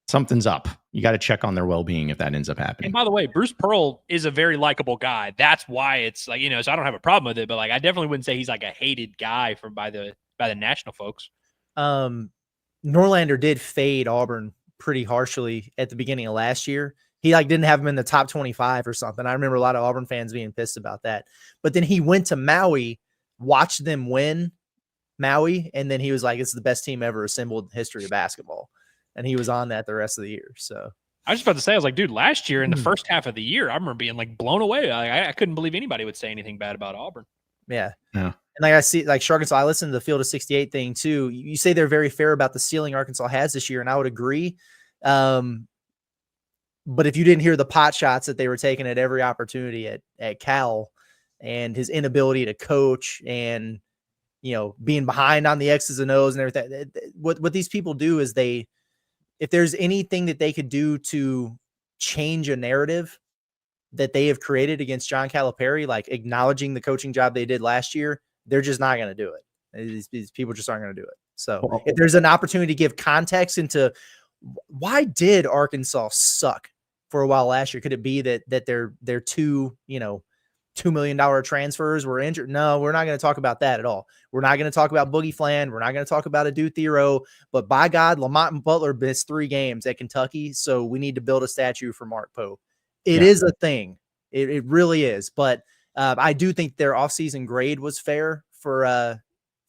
something's up. You got to check on their well-being if that ends up happening. And by the way, Bruce Pearl is a very likable guy. That's why it's like, so I don't have a problem with it, but like, I definitely wouldn't say he's like a hated guy by the national folks. Norlander did fade Auburn pretty harshly at the beginning of last year. He didn't have him in the top 25 or something. I remember a lot of Auburn fans being pissed about that. But then he went to Maui, watched them win Maui, and then he was like, "It's the best team ever assembled in the history of basketball." And he was on that the rest of the year. So I was just about to say, I was like, dude, last year in the first half of the year, I remember being like blown away. I couldn't believe anybody would say anything bad about Auburn. Yeah. And I see Arkansas, I listened to the Field of 68 thing too. You say they're very fair about the ceiling Arkansas has this year, and I would agree. But if you didn't hear the pot shots that they were taking at every opportunity at Cal and his inability to coach and, being behind on the X's and O's and everything, what these people do is if there's anything that they could do to change a narrative that they have created against John Calipari, like acknowledging the coaching job they did last year, they're just not going to do it. These people just aren't going to do it. So if there's an opportunity to give context into why did Arkansas suck for a while last year, could it be that their two $2 million transfers were injured? No, we're not going to talk about that at all. We're not going to talk about Boogie Flan. We're not going to talk about Adu Thero. But by God, Lamont and Butler missed 3 games at Kentucky, so we need to build a statue for Mark Pope. It is a thing. It really is. But I do think their offseason grade was fair for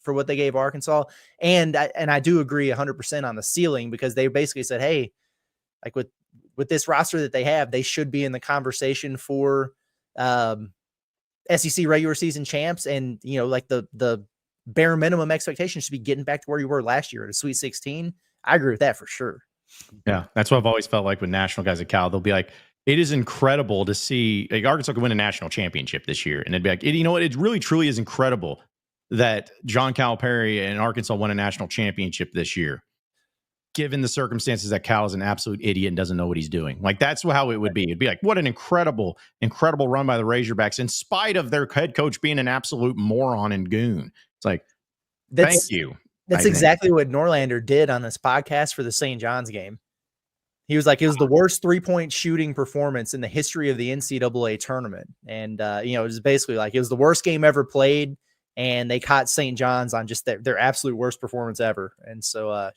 what they gave Arkansas. And I do agree 100% on the ceiling, because they basically said, hey, like with this roster that they have, they should be in the conversation for SEC regular season champs. And, like the bare minimum expectation should be getting back to where you were last year at a Sweet 16. I agree with that for sure. Yeah. That's what I've always felt like with national guys at Cal. They'll be like, it is incredible to see Arkansas could win a national championship this year. And it'd be like, it really truly is incredible that John Calipari and Arkansas won a national championship this year, given the circumstances that Cal is an absolute idiot and doesn't know what he's doing. Like, that's how it would be. It'd be like, what an incredible run by the Razorbacks, in spite of their head coach being an absolute moron and goon. It's like, thank you. That's exactly what Norlander did on this podcast for the St. John's game. He was like, it was the worst 3-point shooting performance in the history of the NCAA tournament. And, it was basically like, it was the worst game ever played. And they caught St. John's on just their absolute worst performance ever. And so,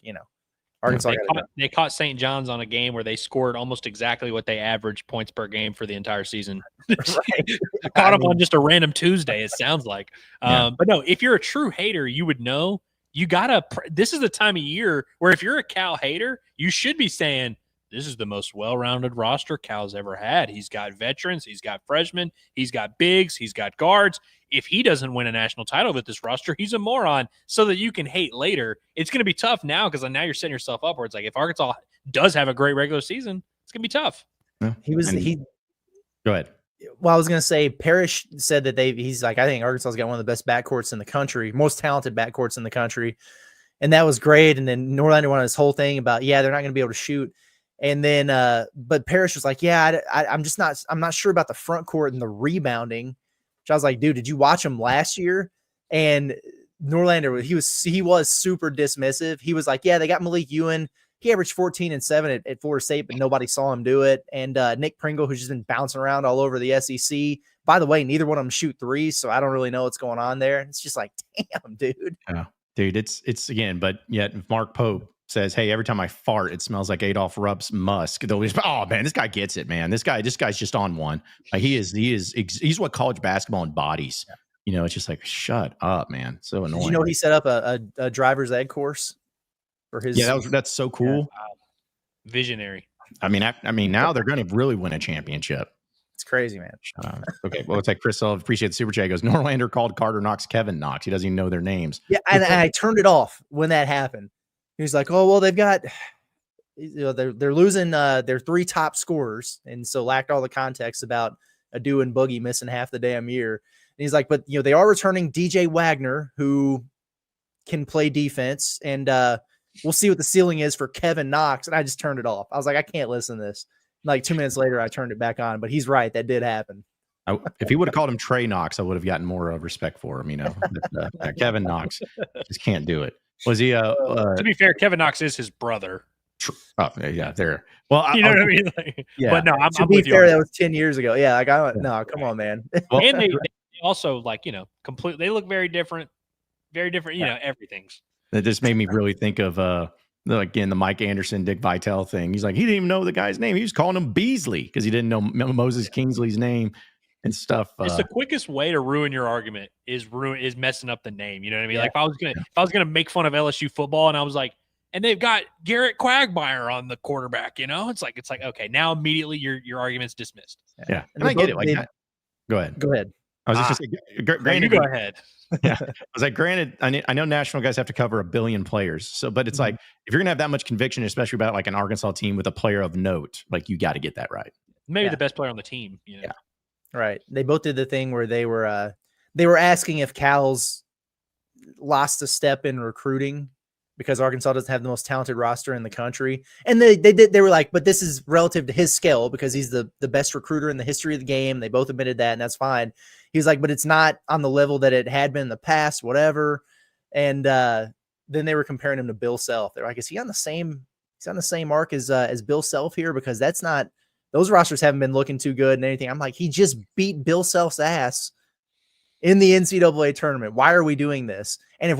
Arkansas they caught St. John's on a game where they scored almost exactly what they averaged points per game for the entire season. Caught them on just a random Tuesday, it sounds like. But no, if you're a true hater, you would know you gotta. This is the time of year where if you're a Cal hater, you should be saying, this is the most well-rounded roster Cal's ever had. He's got veterans, he's got freshmen, he's got bigs, he's got guards. If he doesn't win a national title with this roster, he's a moron, so that you can hate later. It's going to be tough now, because now you're setting yourself up where it's like, if Arkansas does have a great regular season, it's going to be tough. Yeah. Go ahead. Well, I was going to say, Parrish said that he's like, I think Arkansas's got one of the best backcourts in the country, most talented backcourts in the country. And that was great. And then Norlander wanted this whole thing about, they're not going to be able to shoot. And then, but Parrish was like, I'm not sure about the front court and the rebounding. Which I was like, dude, did you watch him last year? And Norlander, he was super dismissive. He was like, they got Malik Ewan. He averaged 14 and 7 at Florida State, but nobody saw him do it. And Nick Pringle, who's just been bouncing around all over the SEC, By the way, neither one of them shoot threes, so I don't really know what's going on there. It's just like, damn, dude. Yeah, dude, it's again, but yet if Mark Pope says, hey, every time I fart, it smells like Adolph Rupp's musk. They'll just, oh man, this guy gets it, man. This guy's just on one. Like he's what college basketball embodies. It's just like, shut up, man. So annoying. Did you know he set up a driver's ed course for his? Yeah, that's so cool. Yeah. Visionary. I mean, now they're going to really win a championship. It's crazy, man. Okay, well, it's like Chris Sullivan, appreciate the super chat. He goes, Norlander called Carter Knox Kevin Knox. He doesn't even know their names. Yeah, and I turned it off when that happened. He's like, oh, well, they've got, they're losing their 3 top scorers, and so lacked all the context about Adu and Boogie missing half the damn year. And he's like, but they are returning DJ Wagner, who can play defense, and we'll see what the ceiling is for Kevin Knox. And I just turned it off. I was like, I can't listen to this. Like 2 minutes later, I turned it back on. But he's right, that did happen. If he would have called him Trey Knox, I would have gotten more respect for him. Kevin Knox just can't do it. Was he? To be fair, Kevin Knox is his brother. Oh, yeah, there. Well, you know what I mean? Like, yeah. But no, I'm with you. That was 10 years ago. Yeah, no, come on, man. Well, and they also completely. They look very different. Everything's. That just made me really think of again the Mike Anderson, Dick Vitale thing. He's like, he didn't even know the guy's name. He was calling him Beasley because he didn't know Moses Kingsley's name and stuff. It's the quickest way to ruin your argument is messing up the name. You know what I mean? Yeah. Like if I was gonna make fun of LSU football and I was like, and they've got Garrett Quagmire on the quarterback, it's like okay, now immediately your argument's dismissed. Yeah, and I get it. Like that. Go ahead. I was just granted, you go ahead. Yeah, I was like, granted, I know national guys have to cover 1 billion players. So, but it's like if you're gonna have that much conviction, especially about like an Arkansas team with a player of note, like you got to get that right. Maybe the best player on the team. Yeah. Right. They both did the thing where they were asking if Cal's lost a step in recruiting because Arkansas doesn't have the most talented roster in the country. And they were like, but this is relative to his skill because he's the best recruiter in the history of the game. They both admitted that, and that's fine. He's like, but it's not on the level that it had been in the past, whatever. And then they were comparing him to Bill Self. They're like, is he on the same arc as Bill Self here? Because that's not, those rosters haven't been looking too good and anything. I'm like, he just beat Bill Self's ass in the NCAA tournament. Why are we doing this? And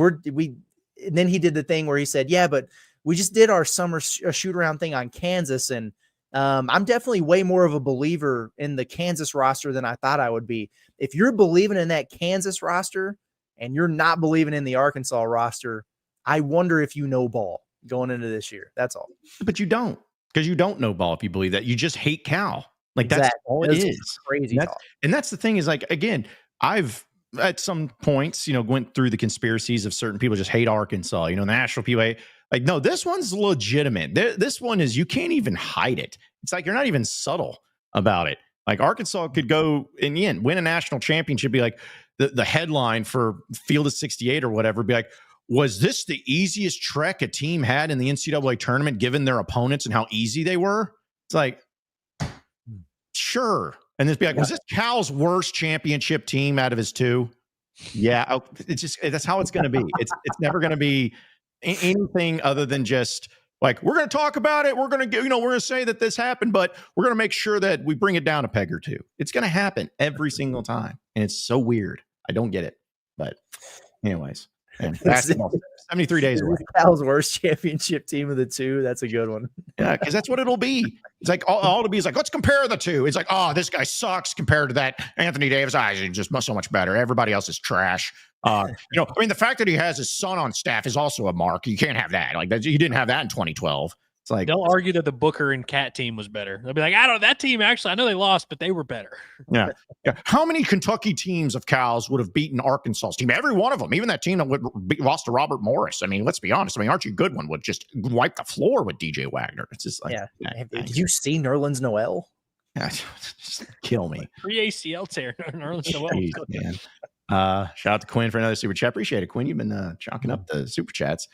and then he did the thing where he said, yeah, but we just did our summer shoot around thing on Kansas. And I'm definitely way more of a believer in the Kansas roster than I thought I would be. If you're believing in that Kansas roster and you're not believing in the Arkansas roster, I wonder if you know ball going into this year. That's all. But you don't. Because you don't know ball if you believe that. You just hate Cal. Like that's all it is. Crazy talk. And that's the thing is like, again, I've at some points, went through the conspiracies of certain people just hate Arkansas. The national people like, no, this one's legitimate. This one is, you can't even hide it. It's like, you're not even subtle about it. Like Arkansas could go in the end, win a national championship, be like the headline for Field of 68 or whatever, be like, was this the easiest trek a team had in the NCAA tournament, given their opponents and how easy they were? It's like, sure. And then be like, was this Cal's worst championship team out of his 2? Yeah. It's just, that's how it's going to be. It's never going to be anything other than just like, we're going to talk about it. We're going to, we're going to say that this happened, but we're going to make sure that we bring it down a peg or 2. It's going to happen every single time. And it's so weird. I don't get it. But anyways. And basketball, 73 days away. Cal's worst championship team of the 2. That's a good one. Yeah, because that's what it'll be. It's like all to be is like, let's compare the 2. It's like, oh, this guy sucks compared to that Anthony Davis. He's just so much better. Everybody else is trash. The fact that he has his son on staff is also a mark. You can't have that. Like that, you didn't have that in 2012. It's like they'll argue that the Booker and Cat team was better. They'll be like, that team actually, I know they lost, but they were better. Yeah. How many Kentucky teams of Cal's would have beaten Arkansas's team? Every one of them, even that team that lost to Robert Morris. I mean, let's be honest. I mean, Archie Goodwin would just wipe the floor with DJ Wagner. It's just like, Did you see Nerlens Noel? Yeah, just kill me. Pre-ACL tear, Nerlens Noel. Jeez, man. Shout out to Quinn for another super chat. Appreciate it, Quinn. You've been chalking up the super chats.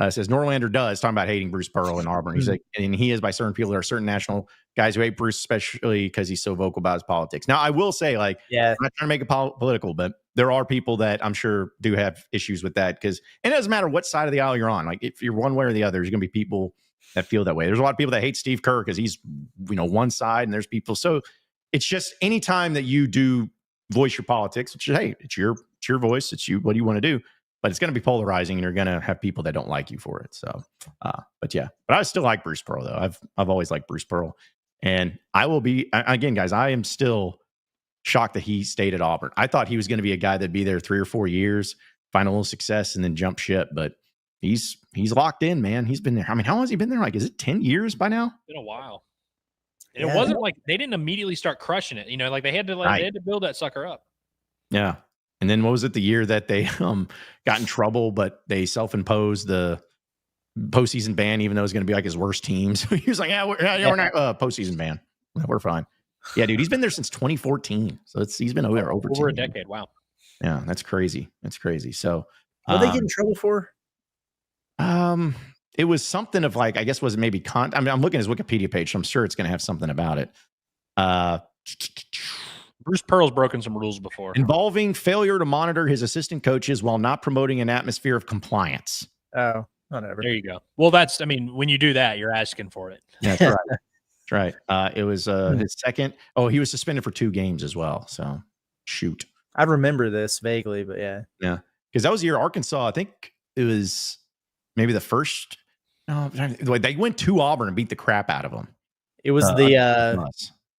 Says Norlander does talking about hating Bruce Pearl in Auburn. He's like, and he is by certain people. There are certain national guys who hate Bruce, especially because he's so vocal about his politics. Now, I will say, like, I'm not trying to make it political, but there are people that I'm sure do have issues with that and it doesn't matter what side of the aisle you're on. Like, if you're one way or the other, there's going to be people that feel that way. There's a lot of people that hate Steve Kerr because he's, one side, and there's people. So it's just anytime that you do voice your politics, which is, hey, it's your voice. It's you. What do you want to do? But it's going to be polarizing, and you're going to have people that don't like you for it. So, but I still like Bruce Pearl though. I've always liked Bruce Pearl, and I will be again, guys. I am still shocked that he stayed at Auburn. I thought he was going to be a guy that'd be there 3 or 4 years, find a little success, and then jump ship. But he's locked in, man. He's been there. I mean, how long has he been there? Like, is it 10 years by now? It's been a while. And it wasn't like they didn't immediately start crushing it. Like they had to they had to build that sucker up. Yeah. And then what was it, the year that they got in trouble, but they self-imposed the postseason ban, even though it was going to be like his worst team. So he was like, we're not postseason ban. We're fine. Yeah, dude, he's been there since 2014. So he's been over a decade. Wow. Yeah, that's crazy. That's crazy. So what did they get in trouble for? It was something of like, I guess, was it maybe I mean, I'm looking at his Wikipedia page, so I'm sure it's going to have something about it. Bruce Pearl's broken some rules before. Involving failure to monitor his assistant coaches while not promoting an atmosphere of compliance. Oh, whatever. There you go. Well, when you do that, you're asking for it. That's right. That's right. It was his second. Oh, he was suspended for 2 games as well. So shoot. I remember this vaguely, but yeah. Yeah. Because that was the year Arkansas, I think it was maybe the first. No, they went to Auburn and beat the crap out of them. It was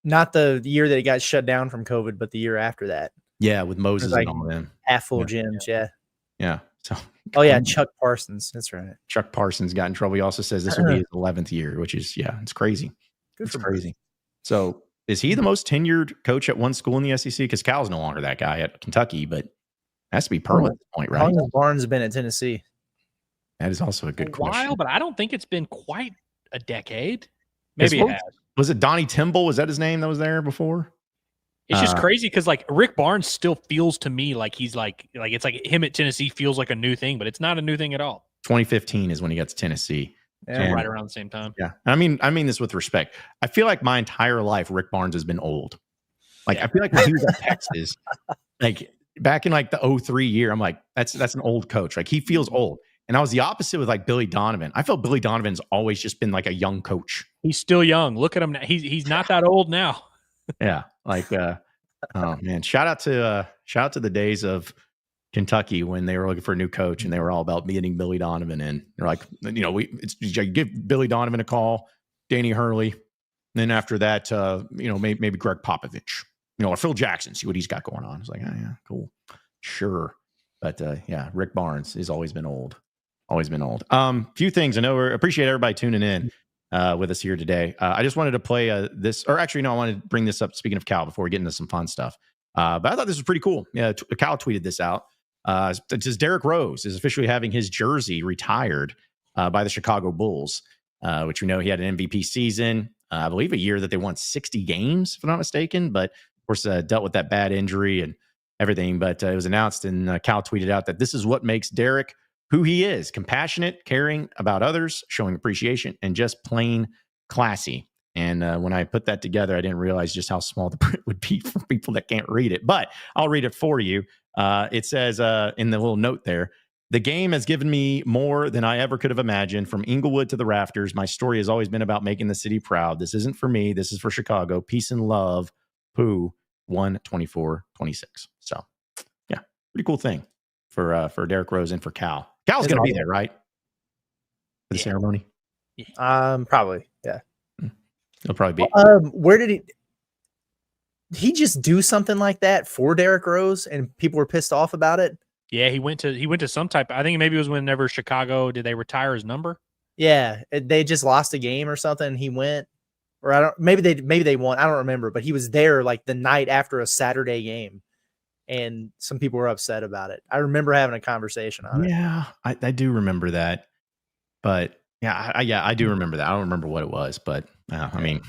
not the year that it got shut down from COVID, but the year after that. Yeah, with Moses and all them. Half full gyms, yeah. Yeah. So. Oh yeah, Chuck Parsons. That's right. Chuck Parsons got in trouble. He also says this will be his 11th year, which is it's crazy. It's crazy. So is he the most tenured coach at one school in the SEC? Because Cal's no longer that guy at Kentucky, but it has to be Pearl at this point, right? How long has Barnes been at Tennessee? That is also a good question. But I don't think it's been quite a decade. Maybe it has. Was it Donnie Timble? Was that his name that was there before? It's just crazy because like Rick Barnes still feels to me like he's like it's like him at Tennessee feels like a new thing, but it's not a new thing at all. 2015 is when he got to Tennessee. Yeah, right around the same time. Yeah. I mean this with respect. I feel like my entire life Rick Barnes has been old. Like I feel like when he was at Texas, like back in like the 2003 year, I'm like, that's an old coach. Like he feels old. And I was the opposite with like Billy Donovan. I felt Billy Donovan's always just been like a young coach. He's still young. Look at him now. He's not that old now. Yeah. Like oh man. Shout out to the days of Kentucky when they were looking for a new coach and they were all about getting Billy Donovan in. They're like, give Billy Donovan a call, Danny Hurley. And then after that, maybe Greg Popovich, or Phil Jackson, see what he's got going on. It's like, oh yeah, cool. Sure. But Rick Barnes has always been old. Always been old. Few things. I know appreciate everybody tuning in with us here today. I just wanted to play this, or actually, no, I wanted to bring this up. Speaking of Cal, before we get into some fun stuff, but I thought this was pretty cool. Yeah, Cal tweeted this out. It says Derrick Rose is officially having his jersey retired by the Chicago Bulls, which we know he had an MVP season. I believe a year that they won 60 games, if I'm not mistaken. But of course, dealt with that bad injury and everything. But it was announced, and Cal tweeted out that this is what makes Derrick who he is: compassionate, caring about others, showing appreciation, and just plain classy. And when I put that together, I didn't realize just how small the print would be for people that can't read it. But I'll read it for you. It says in the little note there, the game has given me more than I ever could have imagined. From Inglewood to the rafters, my story has always been about making the city proud. This isn't for me. This is for Chicago. Peace and love. Pooh, 1/24/26. So, yeah, pretty cool thing for Derrick Rose and for Cal. Cal's going to be there, right? For the ceremony? Probably, yeah. He'll probably be. Where did he just do something like that for Derrick Rose and people were pissed off about it? Yeah, he went to some type. I think maybe it was whenever Chicago, did they retire his number? Yeah, they just lost a game or something. And he went, or maybe they won. I don't remember, but he was there like the night after a Saturday game. And some people were upset about it. I remember having a conversation on it. Yeah, I do remember that. But yeah, I do remember that. I don't remember what it was, but I mean,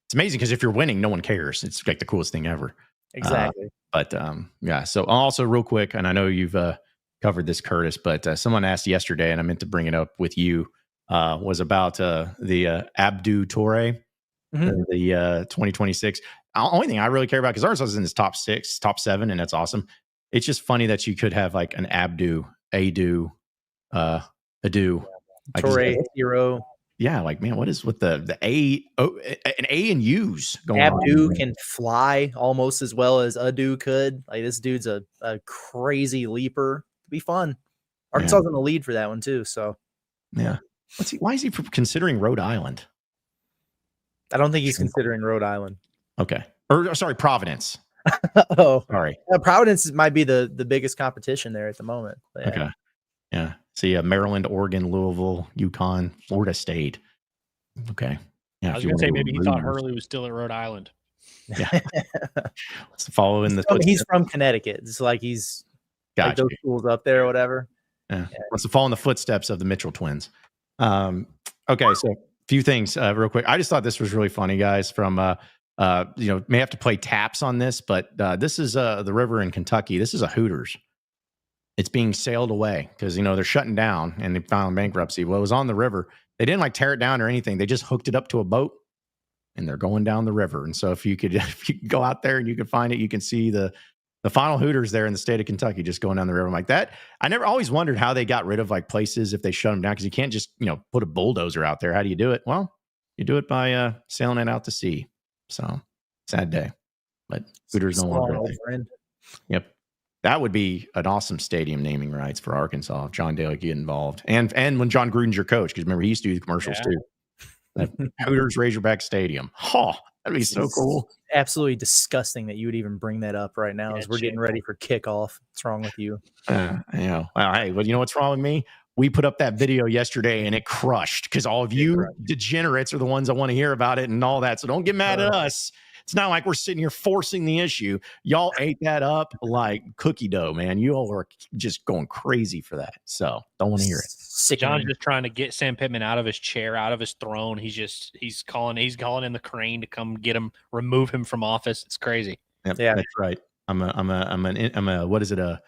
it's amazing because if you're winning, no one cares. It's like the coolest thing ever. Exactly. But yeah. So also real quick, and I know you've covered this, Curtis, but someone asked yesterday, and I meant to bring it up with you, was about the Abdu Toure, the 2026. Only thing I really care about, because ours was in his top 7, and that's awesome. It's just funny that you could have like an Adu, Toure, hero. yeah, like, man, what is with the an A and U's going Abdu on? can fly almost as well as Adu could. Like, this dude's a crazy leaper. It'd be fun. Arkansas is in the lead for that one too. So yeah. Why is he considering Rhode Island? I don't think he's considering Rhode Island. Okay. Or sorry, Providence. Oh, Sorry. Providence might be the biggest competition there at the moment. Yeah. Okay. Yeah. See, Maryland, Oregon, Louisville, UConn, Florida State. Okay. Yeah. I was going to say maybe he thought Hurley was still at Rhode Island. Yeah. Let's follow in the footsteps. He's from Connecticut. It's like he's like those schools up there or whatever. Yeah. Let's follow in the footsteps of the Mitchell twins. Okay. So a few things real quick. I just thought this was really funny, guys, from, may have to play taps on this, but this is the river in Kentucky. This is a Hooters. It's being sailed away because, they're shutting down and they filed bankruptcy. Well, it was on the river. They didn't like tear it down or anything. They just hooked it up to a boat and they're going down the river. And so if you could go out there and you could find it, you can see the final Hooters there in the state of Kentucky just going down the river. I'm like that. I never always wondered how they got rid of like places if they shut them down, because you can't just, put a bulldozer out there. How do you do it? Well, you do it by sailing it out to sea. So sad day, but Hooters no longer there. Yep. That would be an awesome stadium naming rights for Arkansas if John Daly get involved. And when John Gruden's your coach, because remember, he used to do the commercials too. That Hooters Razorback Stadium. Oh, that'd be so cool. Absolutely disgusting that you would even bring that up right now as we're getting ready for kickoff. What's wrong with you? Well, hey, you know what's wrong with me? We put up that video yesterday and it crushed because all of you degenerates are the ones that want to hear about it and all that. So don't get mad at us. It's not like we're sitting here forcing the issue. Y'all ate that up like cookie dough, man. You all are just going crazy for that. So don't want to hear it. John's just trying to get Sam Pittman out of his chair, out of his throne. He's calling in the crane to come get him, remove him from office. It's crazy. Yep, yeah, that's right. I'm a what is it? A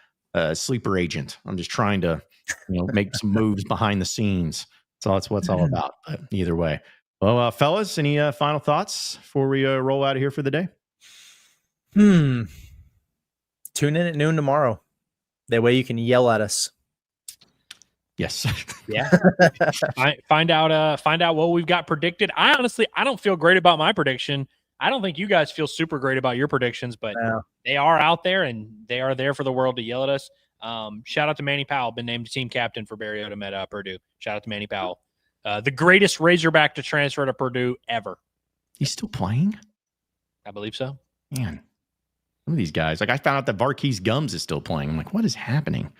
sleeper agent. I'm just trying to, make some moves behind the scenes. That's what it's all about. But either way. Well, fellas, any final thoughts before we roll out of here for the day? Tune in at noon tomorrow. That way you can yell at us. Yes. Yeah. Find out what we've got predicted. I don't feel great about my prediction. I don't think you guys feel super great about your predictions, but they are out there and they are there for the world to yell at us. Shout out to Manny Powell, been named team captain for Mariota Meta Purdue. Shout out to Manny Powell. The greatest Razorback to transfer to Purdue ever. He's still playing? I believe so. Man, some of these guys. Like, I found out that Varkey's Gums is still playing. I'm like, what is happening?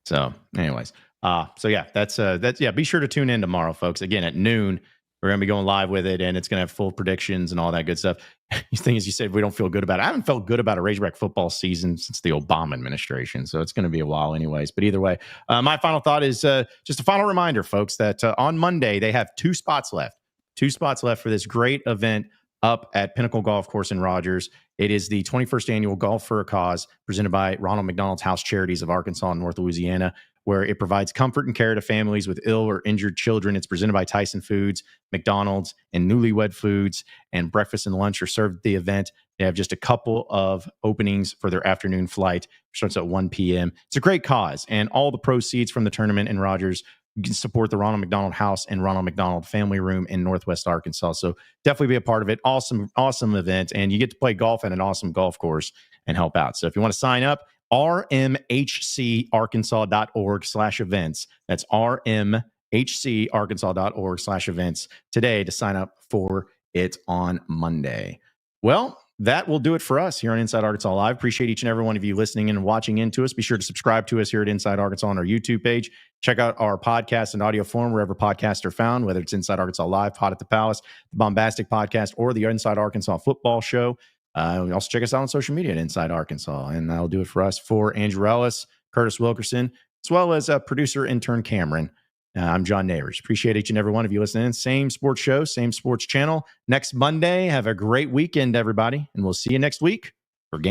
So, anyways. Be sure to tune in tomorrow, folks. Again, at noon, we're going to be going live with it, and it's going to have full predictions and all that good stuff. The thing is, you said we don't feel good about it. I haven't felt good about a Razorback football season since the Obama administration, so it's going to be a while anyways. But either way, my final thought is just a final reminder, folks, that on Monday, they have 2 spots left. 2 spots left for this great event up at Pinnacle Golf Course in Rogers. It is the 21st annual Golf for a Cause presented by Ronald McDonald's House Charities of Arkansas and North Louisiana, where it provides comfort and care to families with ill or injured children. It's presented by Tyson Foods, McDonald's, and Newlywed Foods, and breakfast and lunch are served at the event. They have just a couple of openings for their afternoon flight, which starts at 1 p.m. It's a great cause, and all the proceeds from the tournament in Rogers can support the Ronald McDonald House and Ronald McDonald Family Room in Northwest Arkansas. So definitely be a part of it. Awesome event, and you get to play golf at an awesome golf course and help out. So if you want to sign up, rmhcarkansas.org/events. That's rmhcarkansas.org/events today to sign up for it on Monday. Well, that will do it for us here on Inside Arkansas Live. Appreciate each and every one of you listening and watching into us. Be sure to subscribe to us here at Inside Arkansas on our YouTube page. Check out our podcast in audio form wherever podcasts are found, whether it's Inside Arkansas Live, Hot at the Palace, the Bombastic Podcast, or the Inside Arkansas Football Show. Also check us out on social media at Inside Arkansas. And that'll do it for us. For Andrew Ellis, Curtis Wilkerson, as well as producer intern Cameron, I'm John Neighbors. Appreciate each and every one of you listening. Same sports show, same sports channel. Next Monday, have a great weekend, everybody. And we'll see you next week